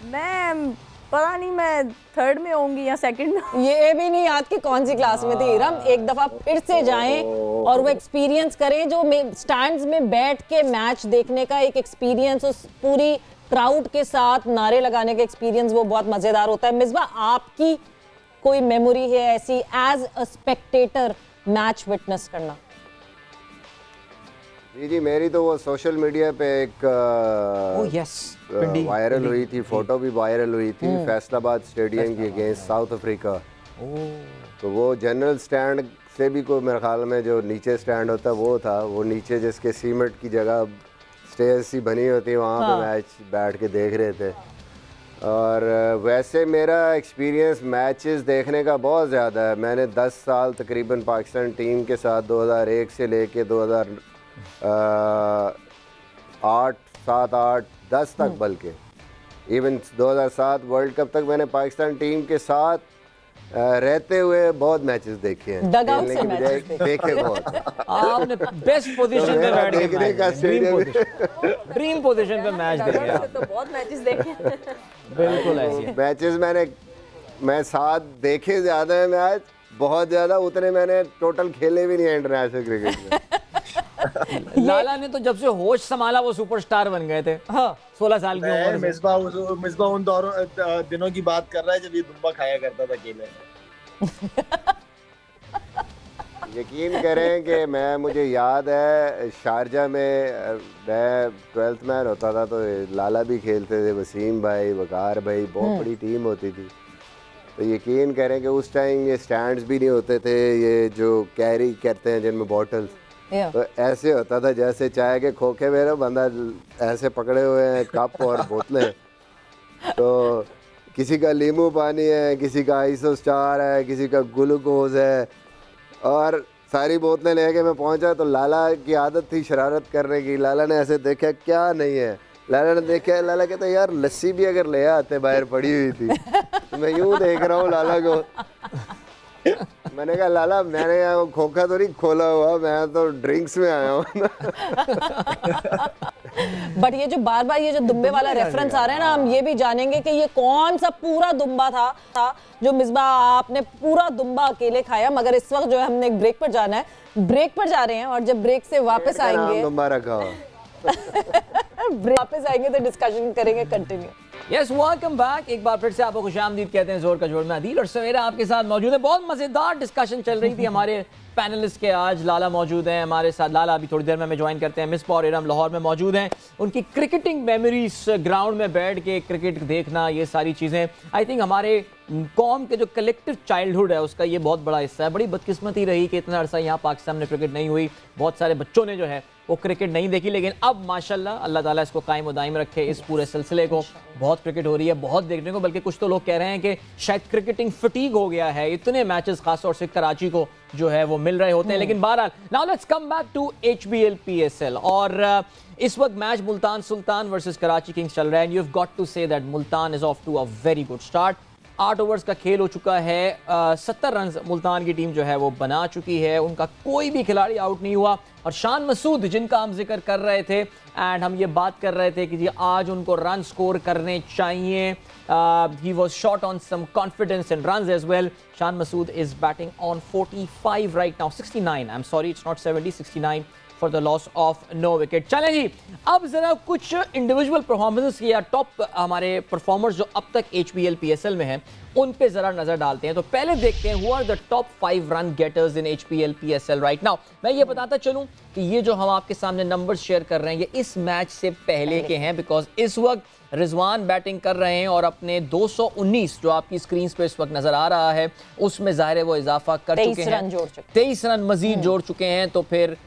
मैं पता नहीं मैं थर्ड में होंगी या सेकंड में। ये भी नहीं याद कि कौन सी क्लास में थी इरम। एक दफा फिर से जाएं और वो एक्सपीरियंस करें जो स्टैंड्स में बैठ के मैच देखने का एक एक्सपीरियंस, उस पूरी क्राउड के साथ नारे लगाने का एक्सपीरियंस, वो बहुत मजेदार होता है। मिसबाह, आपकी कोई मेमोरी है ऐसी as a spectator match witness करना? जी मेरी तो वो सोशल मीडिया पे एक वायरल हुई थी, फोटो भी वायरल हुई थी फैसलाबाद स्टेडियम की अगेंस्ट साउथ अफ्रीका। तो वो जनरल स्टैंड से भी कोई मेरे ख्याल में जो नीचे स्टैंड होता है वो था, वो नीचे जिसके सीमेंट की जगह स्टेज सी बनी होती है वहाँ पे मैच बैठ के देख रहे थे। और वैसे मेरा एक्सपीरियंस मैचेस देखने का बहुत ज़्यादा है। मैंने 10 साल तकरीबन पाकिस्तान टीम के साथ 2001 से लेके 2008, 7, 8, 10 तक, बल्कि इवन 2007 वर्ल्ड कप तक मैंने पाकिस्तान टीम के साथ रहते हुए बहुत मैचेस देखे हैं। खेलने की बजाय देखे बहुत। आपने बेस्ट पोजीशन पे बैठ के ड्रीम पोजीशन पे मैच देखे आप। तो बहुत मैचेस देखे। बिल्कुल ऐसे मैचेस मैं साथ देखे ज़्यादा है मैच, बहुत ज़्यादा, उतने मैंने टोटल खेले भी नहीं है इंटरनेशनल क्रिकेट में। लाला ने तो जब से होश संभाला वो सुपरस्टार बन गए थे। हाँ, 16 साल की उम्र में। मिसबाह उन दिनों की बात कर रहा है जब ये दुम्बा खाया करता था अकेले। यकीन करें कि मुझे याद है शारजा में मैं 12th मैन होता था तो लाला भी खेलते थे, वसीम भाई, वकार भाई, बहुत बड़ी टीम होती थी। तो यकीन करें कि उस टाइम ये स्टैंड्स भी नहीं होते थे, ये जो कैरी करते हैं जिनमें बॉटल्स, तो ऐसे होता था जैसे चाय के खोखे में ना बंदा ऐसे पकड़े हुए हैं कप और बोतलें। तो किसी का नींबू पानी है, किसी का आइसो स्टार है, किसी का ग्लूकोज है, और सारी बोतलें लेके मैं पहुंचा तो लाला की आदत थी शरारत करने की। लाला ने ऐसे देखा क्या नहीं है, लाला ने देखा, लाला कहता यार लस्सी भी अगर ले आते बाहर पड़ी हुई थी। तो मैं यूं देख रहा हूँ लाला को, मैंने कहा लाला मैंने यहाँ खोखा तो नहीं खोला हुआ, मैं तो ड्रिंक्स में आया हूँ। बट ये जो बार बार ये जो दुम्बे वाला रेफरेंस आ रहा है ना, हम ये भी जानेंगे कि ये कौन सा पूरा दुम्बा था जो मिसबाह आपने पूरा दुम्बा अकेले खाया। मगर इस वक्त जो है हमने एक ब्रेक पर जाना है, ब्रेक पर जा रहे हैं और जब ब्रेक से वापस आएंगे वापस आएंगे तो डिस्कशन करेंगे कंटिन्यू। Yes, welcome back. एक बार फिर से आपको खुशामदीद कहते हैं। जोर का जोड़ में आदिल और सवेरा आपके साथ मौजूद है। बहुत मजेदार डिस्कशन चल रही थी हमारे पैनलिस्ट के। आज लाला मौजूद हैं हमारे साथ। लाला अभी थोड़ी देर में हमें ज्वाइन करते हैं। मिसबाह और इरम लाहौर में मौजूद हैं। उनकी क्रिकेटिंग मेमोरीज, ग्राउंड में बैठ के क्रिकेट देखना, ये सारी चीज़ें आई थिंक हमारे कौम के जो कलेक्टिव चाइल्डहुड है उसका ये बहुत बड़ा हिस्सा है। बड़ी बदकिस्मती रही कि इतना अरसा यहाँ पाकिस्तान में क्रिकेट नहीं हुई, बहुत सारे बच्चों ने जो है वो क्रिकेट नहीं देखी, लेकिन अब माशाल्लाह अल्लाह ताला इसको कायम दायम रखे, इस पूरे सिलसिले को। बहुत क्रिकेट हो रही है, बहुत देखने को, बल्कि कुछ तो लोग कह रहे हैं कि शायद क्रिकेटिंग फटीग हो गया है, इतने मैचेस खासतौर से कराची को जो है वो मिल रहे होते हैं। लेकिन बहरहाल now let's come back to HBL PSL। और इस वक्त match Multan Sultan versus Karachi Kings चल रहा है। You have got to say that Multan is off to a very good start. 8 overs का खेल हो चुका है। 70 रन मुल्तान की टीम जो है वो बना चुकी है। उनका कोई भी खिलाड़ी आउट नहीं हुआ। और शान मसूद जिनका हम जिक्र कर रहे थे एंड हम ये बात कर रहे थे कि जी आज उनको रन स्कोर करने चाहिए, he was short on some confidence and runs as well. Shan Masood is batting on 45 right now, 69, I am sorry it's not 70, 69 for the loss of no wicket. चलें जी, अब जरा कुछ इंडिविजुअल परफॉर्मेंसेस या टॉप हमारे परफॉर्मर्स जो अब तक HBL PSL में हैं उन पे जरा नजर डालते हैं। तो पहले देखते हैं who are the top 5 run getters in HBL PSL right now. मैं ये बताता चलूं कि ये जो हम आपके सामने नंबर्स शेयर कर रहे हैं ये इस मैच से पहले के हैं, बिकॉज इस वक्त रिजवान बैटिंग कर रहे हैं और अपने 219 जो आपकी स्क्रीन पे इस वक्त नजर आ रहा है उसमें ज़ाहिर है वो इजाफा कर चुके हैं, 23 रन मजीद जोड़ चुके हैं। तो फिर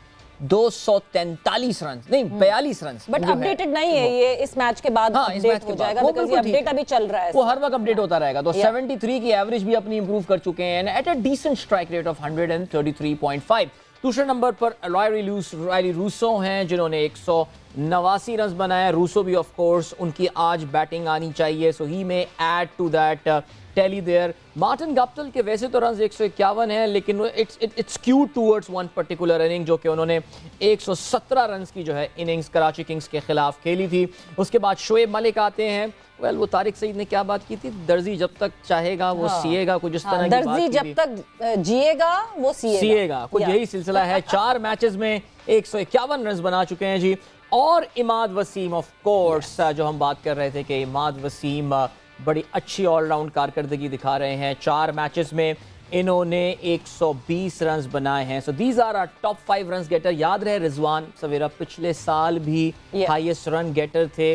243 रन नहीं 42 रन, बट अपडेटेड नहीं है ये, इस मैच के बाद अपडेट हो जाएगा बिकॉज़ ये अपडेट अभी चल रहा है, वो हर वक्त अपडेट होता रहेगा। तो 73 की एवरेज भी अपनी इंप्रूव कर चुके हैं at a decent strike rate of 133.5। दूसरे नंबर पर रायली रूसो हैं जिन्होंने 189 रन बनाए। रूसो भी ऑफ कोर्स उनकी आज बैटिंग आनी चाहिए, so he may add to that tally there. Martin Guptill के वैसे तो रन 151 है लेकिन it's skewed towards one particular inning जो कि उन्होंने 117 रन की जो है इनिंग्स कराची किंग्स के खिलाफ खेली थी। उसके बाद शोएब मलिक आते हैं वेल वो तारिक सईद ने क्या बात की थी, दर्जी जब तक चाहेगा वो सिएगा, कुछ इस तरह की बात दर्जी जब तक जिएगा वो सिएगा, कुछ यही सिलसिला है। 4 मैचेस में 151 रन बना चुके हैं जी। और इमाद वसीम ऑफ कोर्स, जो हम बात कर रहे थे कि इमाद वसीम बड़ी अच्छी ऑलराउंड कारकर्दगी दिखा रहे हैं। 4 मैचेस में इन्होंने 120 रन बनाए हैं। So these are our top 5 run getter. याद रहे रिजवान सवेरा पिछले साल भी हाईएस्ट रन गेटर थे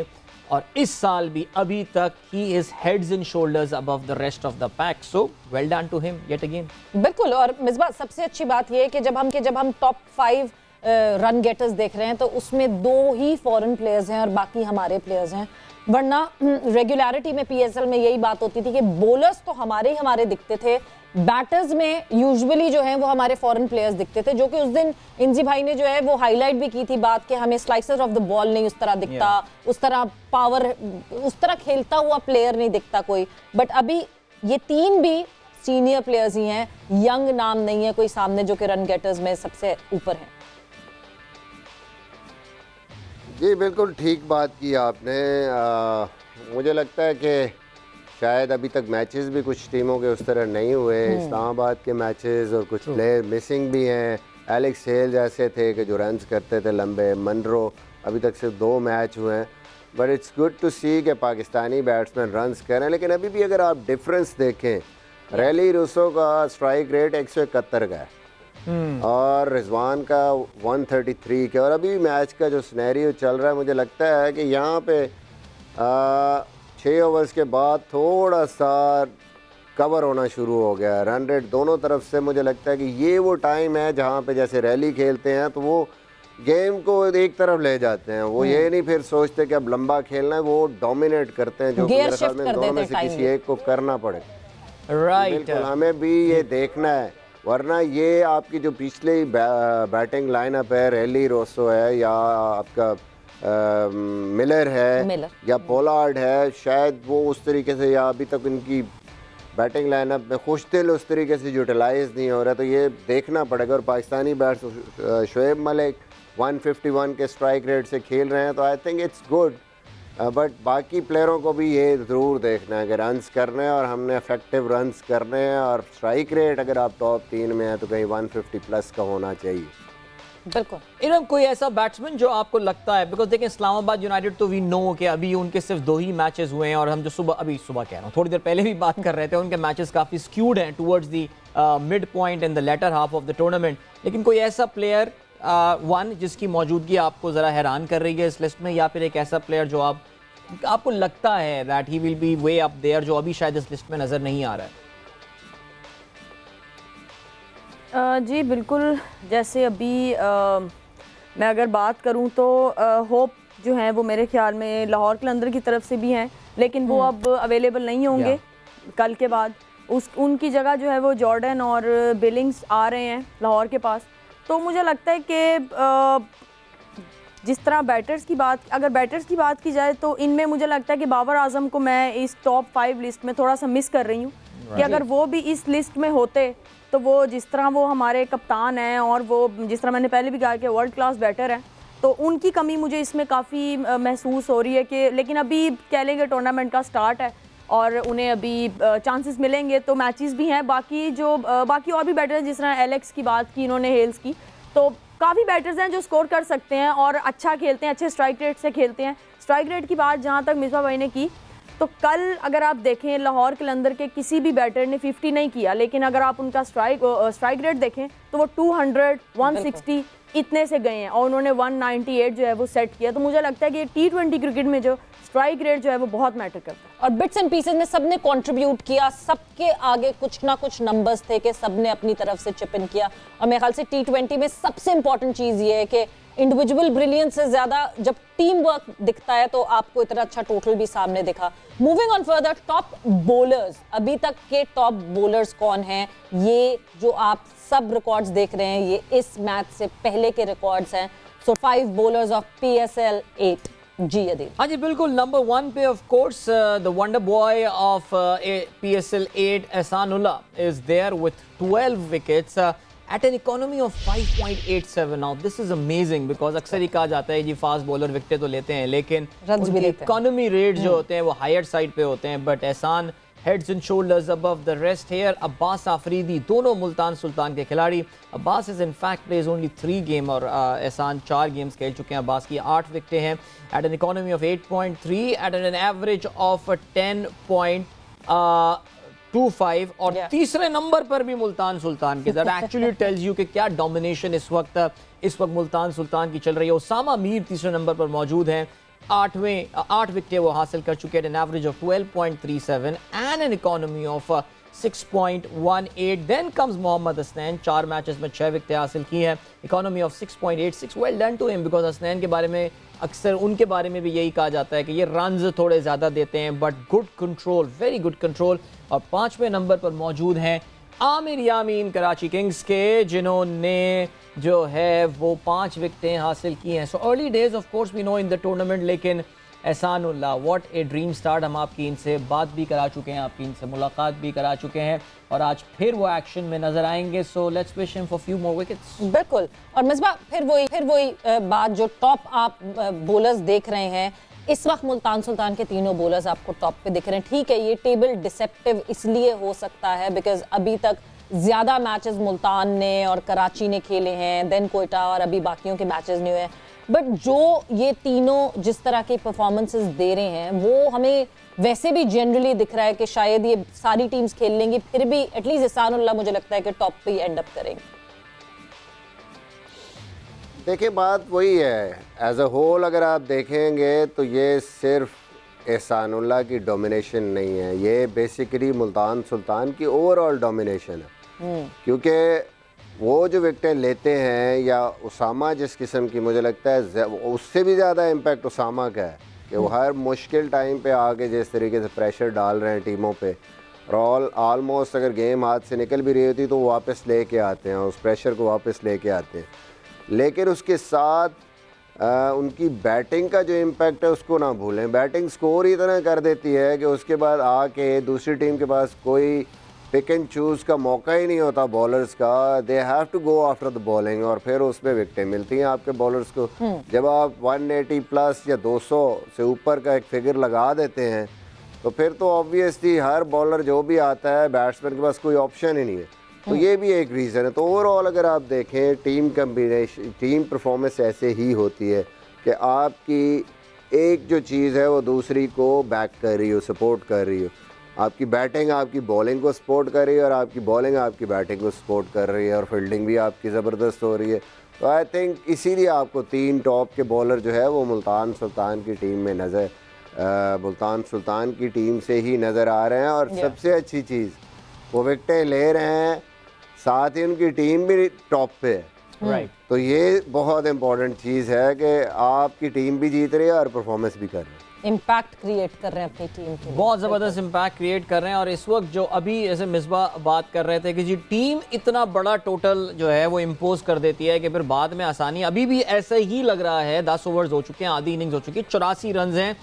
और इस साल भी अभी तक he is heads and shoulders above the rest of the pack. So well done to him yet again. बिल्कुल। और मिसबा सबसे अच्छी बात यह है कि जब हम टॉप 5 रन गेटर्स देख रहे हैं तो उसमें 2 ही फॉरेन प्लेयर्स हैं और बाकी हमारे प्लेयर्स हैं। वरना रेगुलरिटी में पीएसएल में यही बात होती थी कि बॉलर्स तो हमारे दिखते थे, बैटर्स में यूजुअली जो है वो हमारे फॉरेन प्लेयर्स दिखते थे, जो कि उस दिन इंजी भाई ने जो है वो हाईलाइट भी की थी बात कि हमें स्लाइसर ऑफ द बॉल नहीं उस तरह दिखता, उस तरह पावर, उस तरह खेलता हुआ प्लेयर नहीं दिखता कोई। बट अभी ये 3 भी सीनियर प्लेयर्स ही हैं, यंग नाम नहीं है कोई सामने जो कि रन गेटर्स में सबसे ऊपर है। जी बिल्कुल ठीक बात की आपने। मुझे लगता है कि शायद अभी तक मैचेस भी कुछ टीमों के उस तरह नहीं हुए। इस्लामाबाद के मैचेस और कुछ प्लेयर मिसिंग भी हैं। एलेक्स हेल जैसे थे कि जो रन्स करते थे लंबे। मनरो अभी तक सिर्फ 2 मैच हुए हैं। बट इट्स गुड टू सी कि पाकिस्तानी बैट्समैन रन्स करें। लेकिन अभी भी अगर आप डिफरेंस देखें, रैली रूसो का स्ट्राइक रेट 171 का है और रिजवान का 133 के। और अभी मैच का जो सिनेरियो चल रहा है, मुझे लगता है कि यहाँ पे 6 ओवर्स के बाद थोड़ा सा कवर होना शुरू हो गया। रन रेट दोनों तरफ से, मुझे लगता है कि ये वो टाइम है जहाँ पे जैसे रैली खेलते हैं तो वो गेम को एक तरफ ले जाते हैं। वो ये नहीं फिर सोचते कि अब लंबा खेलना है, वो डोमिनेट करते हैं, जो मेरे ख्याल में दोनों में से किसी एक को करना पड़े। राइट, हमें भी ये देखना है, वरना ये आपकी जो पिछले बैटिंग लाइनअप है, रैली रोसो है या आपका मिलर है या पोलार्ड है, शायद वो उस तरीके से या अभी तक इनकी बैटिंग लाइनअप में खुशदिल उस तरीके से यूटिलाइज नहीं हो रहा। तो ये देखना पड़ेगा। और पाकिस्तानी बैट्स शोएब मलिक 151 के स्ट्राइक रेट से खेल रहे हैं, तो I think it's good. But बाकी प्लेयरों को भी ये ज़रूर देखना है कि रन्स करने हैं और हमने इफेक्टिव रन्स करने हैं। और स्ट्राइक रेट अगर आप टॉप 3 में हैं तो कहीं 150 प्लस का होना चाहिए। बिल्कुल। इरम, कोई ऐसा बैट्समैन जो आपको लगता है, बिकॉज देखें इस्लामाबाद यूनाइटेड तो वी नो कि अभी उनके सिर्फ 2 ही मैचेस हुए हैं और हम जो सुबह कह रहा हूँ, थोड़ी देर पहले भी बात कर रहे थे, उनके मैचेस काफ़ी स्क्यूड हैं towards the mid point in the latter half of the tournament. लेकिन कोई ऐसा प्लेयर जिसकी मौजूदगी आपको ज़रा हैरान कर रही है इस लिस्ट में, या फिर एक ऐसा प्लेयर जो आपको लगता है that he will be way up there, जो अभी शायद इस लिस्ट में नज़र नहीं आ रहा है? जी बिल्कुल। जैसे अभी मैं अगर बात करूं तो होप जो है वो मेरे ख्याल में लाहौर कलंदर की तरफ से भी हैं, लेकिन वो अब अवेलेबल नहीं होंगे कल के बाद। उनकी जगह जो है वो जॉर्डन और बिलिंग्स आ रहे हैं लाहौर के पास। तो मुझे लगता है कि जिस तरह अगर बैटर्स की बात की जाए तो इनमें मुझे लगता है कि बाबर आजम को मैं इस टॉप 5 लिस्ट में थोड़ा सा मिस कर रही हूँ कि अगर वो भी इस लिस्ट में होते तो वो जिस तरह वो हमारे कप्तान हैं और वो जिस तरह मैंने पहले भी कहा कि वर्ल्ड क्लास बैटर हैं, तो उनकी कमी मुझे इसमें काफ़ी महसूस हो रही है कि। लेकिन अभी कह लेंगे टूर्नामेंट का स्टार्ट है और उन्हें अभी चांसेस मिलेंगे, तो मैचेस भी हैं। बाकी और भी बैटर हैं, जिस तरह एलेक्स की बात की इन्होंने, हेल्स की, तो काफ़ी बैटर्स हैं जो स्कोर कर सकते हैं और अच्छा खेलते हैं, अच्छे स्ट्राइक रेट से खेलते हैं। स्ट्राइक रेट की बात जहाँ तक मिसबा भाई ने की, तो कल अगर आप देखें लाहौर कलंदर के किसी भी बैटर ने 50 नहीं किया, लेकिन अगर आप उनका स्ट्राइक रेट देखें तो वो 200, 160 इतने से गए हैं और उन्होंने 198 जो है वो सेट किया। तो मुझे लगता है कि T20 क्रिकेट में जो स्ट्राइक रेट जो है वो बहुत मैटर करता है। और बिट्स एंड पीसेस ने सबने कंट्रीब्यूट किया, सबके आगे कुछ ना कुछ नंबर्स थे कि सबने अपनी तरफ से चिप इन किया। और मेरे ख्याल से T20 में सबसे इंपॉर्टेंट चीज़ ये है कि इंडिविजुअल ब्रिलियंस से ज्यादा जब टीम वर्क दिखता है तो आपको इतना अच्छा टोटल भी सामने दिखा। Moving on further, top bowlers, अभी तक के टॉप बॉलर्स कौन हैं? ये जो आप सब रिकॉर्ड्स देख रहे हैं ये इस मैच से पहले के रिकॉर्ड्स हैं। So 5 bowlers of PSL 8। जी अदील। हाँ जी बिल्कुल। नंबर 1 पे of course the wonder boy of PSL 8 Ehsanullah is there with 12 wickets. at an economy of 5.87. Now this is amazing because अक्सर ही कहा जाता है जी फास्ट बॉलर विकेटें तो लेते हैं लेकिन उनके इकोनॉमी रेट जो होते हैं वो हायर साइड पे होते हैं, बट एहसान heads and shoulders above the rest here. Abbas Afridi, दोनों मुल्तान सुल्तान के खिलाड़ी. Abbas is in fact plays only 3 game और एहसान 4 गेम्स खेल चुके हैं. अब्बास की 8 विकेटें हैं at an economy of 8.3 at an average of 10.25 और तीसरे नंबर पर भी मुल्तान सुल्तान के. दैट एक्चुअली टेल्स यू कि क्या डोमिनेशन इस वक्त मुल्तान सुल्तान की चल रही है. उसामा मीर तीसरे नंबर पर मौजूद हैं, 8 विकेटें वो हासिल कर चुके हैं, an average of 12.37 and an economy of 6.18. Then comes Mohammad Hasnain, 4 matches में 6 विकेटें हासिल की हैं, economy of 6.86. Well done to him because Hasnain के बारे में अक्सर उनके बारे में भी यही कहा जाता है कि ये रन्स थोड़े ज़्यादा देते हैं but good control, very good control. और 5वें नंबर पर मौजूद हैं आमिर यामीन कराची किंग्स के, जिन्होंने जो है वो 5 विकेटें हासिल की हैं. So early days of course we know in the tournament, लेकिन Ehsanullah what a dream start. हम आपकी इनसे बात भी करा चुके हैं, आपकी इनसे मुलाकात भी करा चुके हैं और आज फिर वो एक्शन में नजर आएंगे. So let's wish him for few more wickets. बिल्कुल. और मिसबा फिर वही बात, जो टॉप आप बॉलर्स देख रहे हैं इस वक्त मुल्तान सुल्तान के तीनों बॉलर्स आपको टॉप पे दिख रहे हैं. ठीक है, ये टेबल डिसेप्टिव इसलिए हो सकता है बिकॉज अभी तक ज़्यादा मैचेस मुल्तान ने और कराची ने खेले हैं, देन कोयटा, और अभी बाकियों के मैचेस नहीं हुए. बट जो ये तीनों जिस तरह के परफॉर्मेंसेस दे रहे हैं वो हमें वैसे भी जनरली दिख रहा है कि शायद ये सारी टीम्स खेल लेंगी, फिर भी एटलीस्ट एहसानुल्लाह मुझे लगता है कि टॉप पे ही एंड अप करेंगे. देखिए बात वही है, एज अ होल अगर आप देखेंगे तो ये सिर्फ एहसानुल्लाह की डोमिनेशन नहीं है, ये बेसिकली मुल्तान सुल्तान की ओवरऑल डोमिनेशन है. क्योंकि वो जो विकेटें लेते हैं या उसामा जिस किस्म की, मुझे लगता है उससे भी ज़्यादा इम्पैक्ट उसामा का है कि वो हर मुश्किल टाइम पे आके जिस तरीके से प्रेशर डाल रहे हैं टीमों पे, और ऑलमोस्ट अगर गेम हाथ से निकल भी रही होती तो वो वापस लेके आते हैं, उस प्रेशर को वापस लेके आते हैं. लेकिन उसके साथ उनकी बैटिंग का जो इम्पैक्ट है उसको ना भूलें. बैटिंग स्कोर ही इतना कर देती है कि उसके बाद आके दूसरी टीम के पास कोई पिक एंड चूज़ का मौका ही नहीं होता बॉलर्स का. They have to go after the bowling और फिर उसमें विकेटें मिलती हैं आपके बॉलर्स को. जब आप 180 प्लस या 200 से ऊपर का एक फिगर लगा देते हैं तो फिर तो ऑब्वियसली हर बॉलर जो भी आता है बैट्समैन के पास कोई ऑप्शन ही नहीं है. तो ये भी एक रीज़न है. तो ओवरऑल अगर आप देखें टीम कम्बिनेशन, टीम परफॉर्मेंस ऐसे ही होती है कि आपकी एक जो चीज़ है वो दूसरी को बैक कर रही हो, सपोर्ट कर रही हो. आपकी बैटिंग आपकी बॉलिंग को सपोर्ट कर रही है और आपकी बॉलिंग आपकी बैटिंग को सपोर्ट कर रही है और फील्डिंग भी आपकी ज़बरदस्त हो रही है. तो आई थिंक इसीलिए आपको 3 टॉप के बॉलर जो है वो मुल्तान सुल्तान की टीम में मुल्तान सुल्तान की टीम से ही नज़र आ रहे हैं. और सबसे अच्छी चीज़ वो विकेटें ले रहे हैं, साथ ही उनकी टीम भी टॉप पे है. राइट. तो ये बहुत इंपॉर्टेंट चीज़ है कि आपकी टीम भी जीत रही है और परफॉर्मेंस भी कर रही है, इम्पैक्ट क्रिएट कर रहे हैं अपनी टीम के लिए. बहुत ज़बरदस्त इम्पैक्ट क्रिएट कर रहे हैं. और इस वक्त जो अभी ऐसे मिसबा बात कर रहे थे कि जी टीम इतना बड़ा टोटल जो है वो इम्पोज कर देती है कि फिर बाद में आसानी, अभी भी ऐसा ही लग रहा है. 10 ओवर्स हो चुके हैं, आधी इनिंग्स हो चुकी है, 84 रन हैं.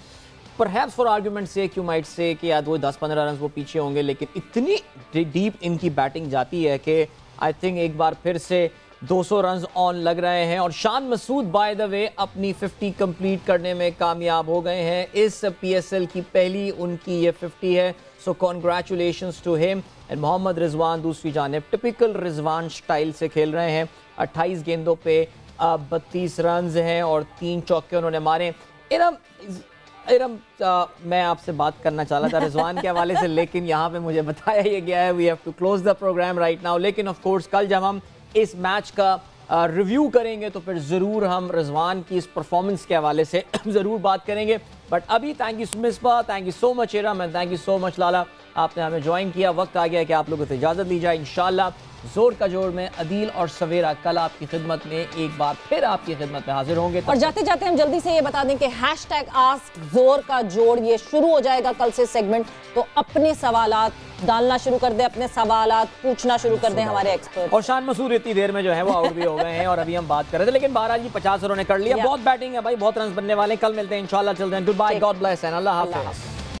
परहैप्स फॉर आर्ग्यूमेंट से यू माइट से कि याद वो 10-15 रन वो पीछे होंगे, लेकिन इतनी डीप इनकी बैटिंग जाती है कि आई थिंक एक बार फिर से 200 रन ऑन लग रहे हैं. और शान मसूद बाय द वे अपनी 50 कंप्लीट करने में कामयाब हो गए हैं. इस PSL की पहली उनकी ये 50 है. So congratulations to him. And Mohammad Rizwan दूसरी जानिब टिपिकल रिजवान स्टाइल से खेल रहे हैं. 28 गेंदों पे 32 रन हैं और 3 चौके उन्होंने मारे. इरम मैं आपसे बात करना चाह रहा था रिजवान के हवाले से, लेकिन यहाँ पे मुझे बताया ये गया है we have to close the program right now. लेकिन ऑफ कोर्स कल जब हम इस मैच का रिव्यू करेंगे तो फिर ज़रूर हम रिजवान की इस परफॉर्मेंस के हवाले से ज़रूर बात करेंगे. बट अभी thank you Misbah, thank you so much Iram and thank you so much Lala, आपने हमें ज्वाइन किया. वक्त आ गया है कि आप लोगों से इजाज़त ली जाए. इंशाल्लाह जोर का जोड़ में अदील और सवेरा कल आपकी खिदमत में एक बार फिर आपकी खिदमत में हाजिर होंगे. और जाते जाते हम जल्दी से ये बता दें कि #AskZoor का जोड़ ये शुरू हो जाएगा कल से सेगमेंट. तो अपने सवालात डालना शुरू कर दें, अपने सवालात पूछना शुरू कर दें हमारे एक्सपर्ट. और शान मसूद इतनी देर में जो है वो आउट भी हो गए हैं और अभी हम बात कर रहे थे, लेकिन 12 जी 50 उन्होंने कर लिया. बहुत बैटिंग है भाई, बहुत रन बनने वाले हैं. कल मिलते हैं इंशाल्लाह. चलते हैं, good bye, God bless and अल्लाह हाफिज़.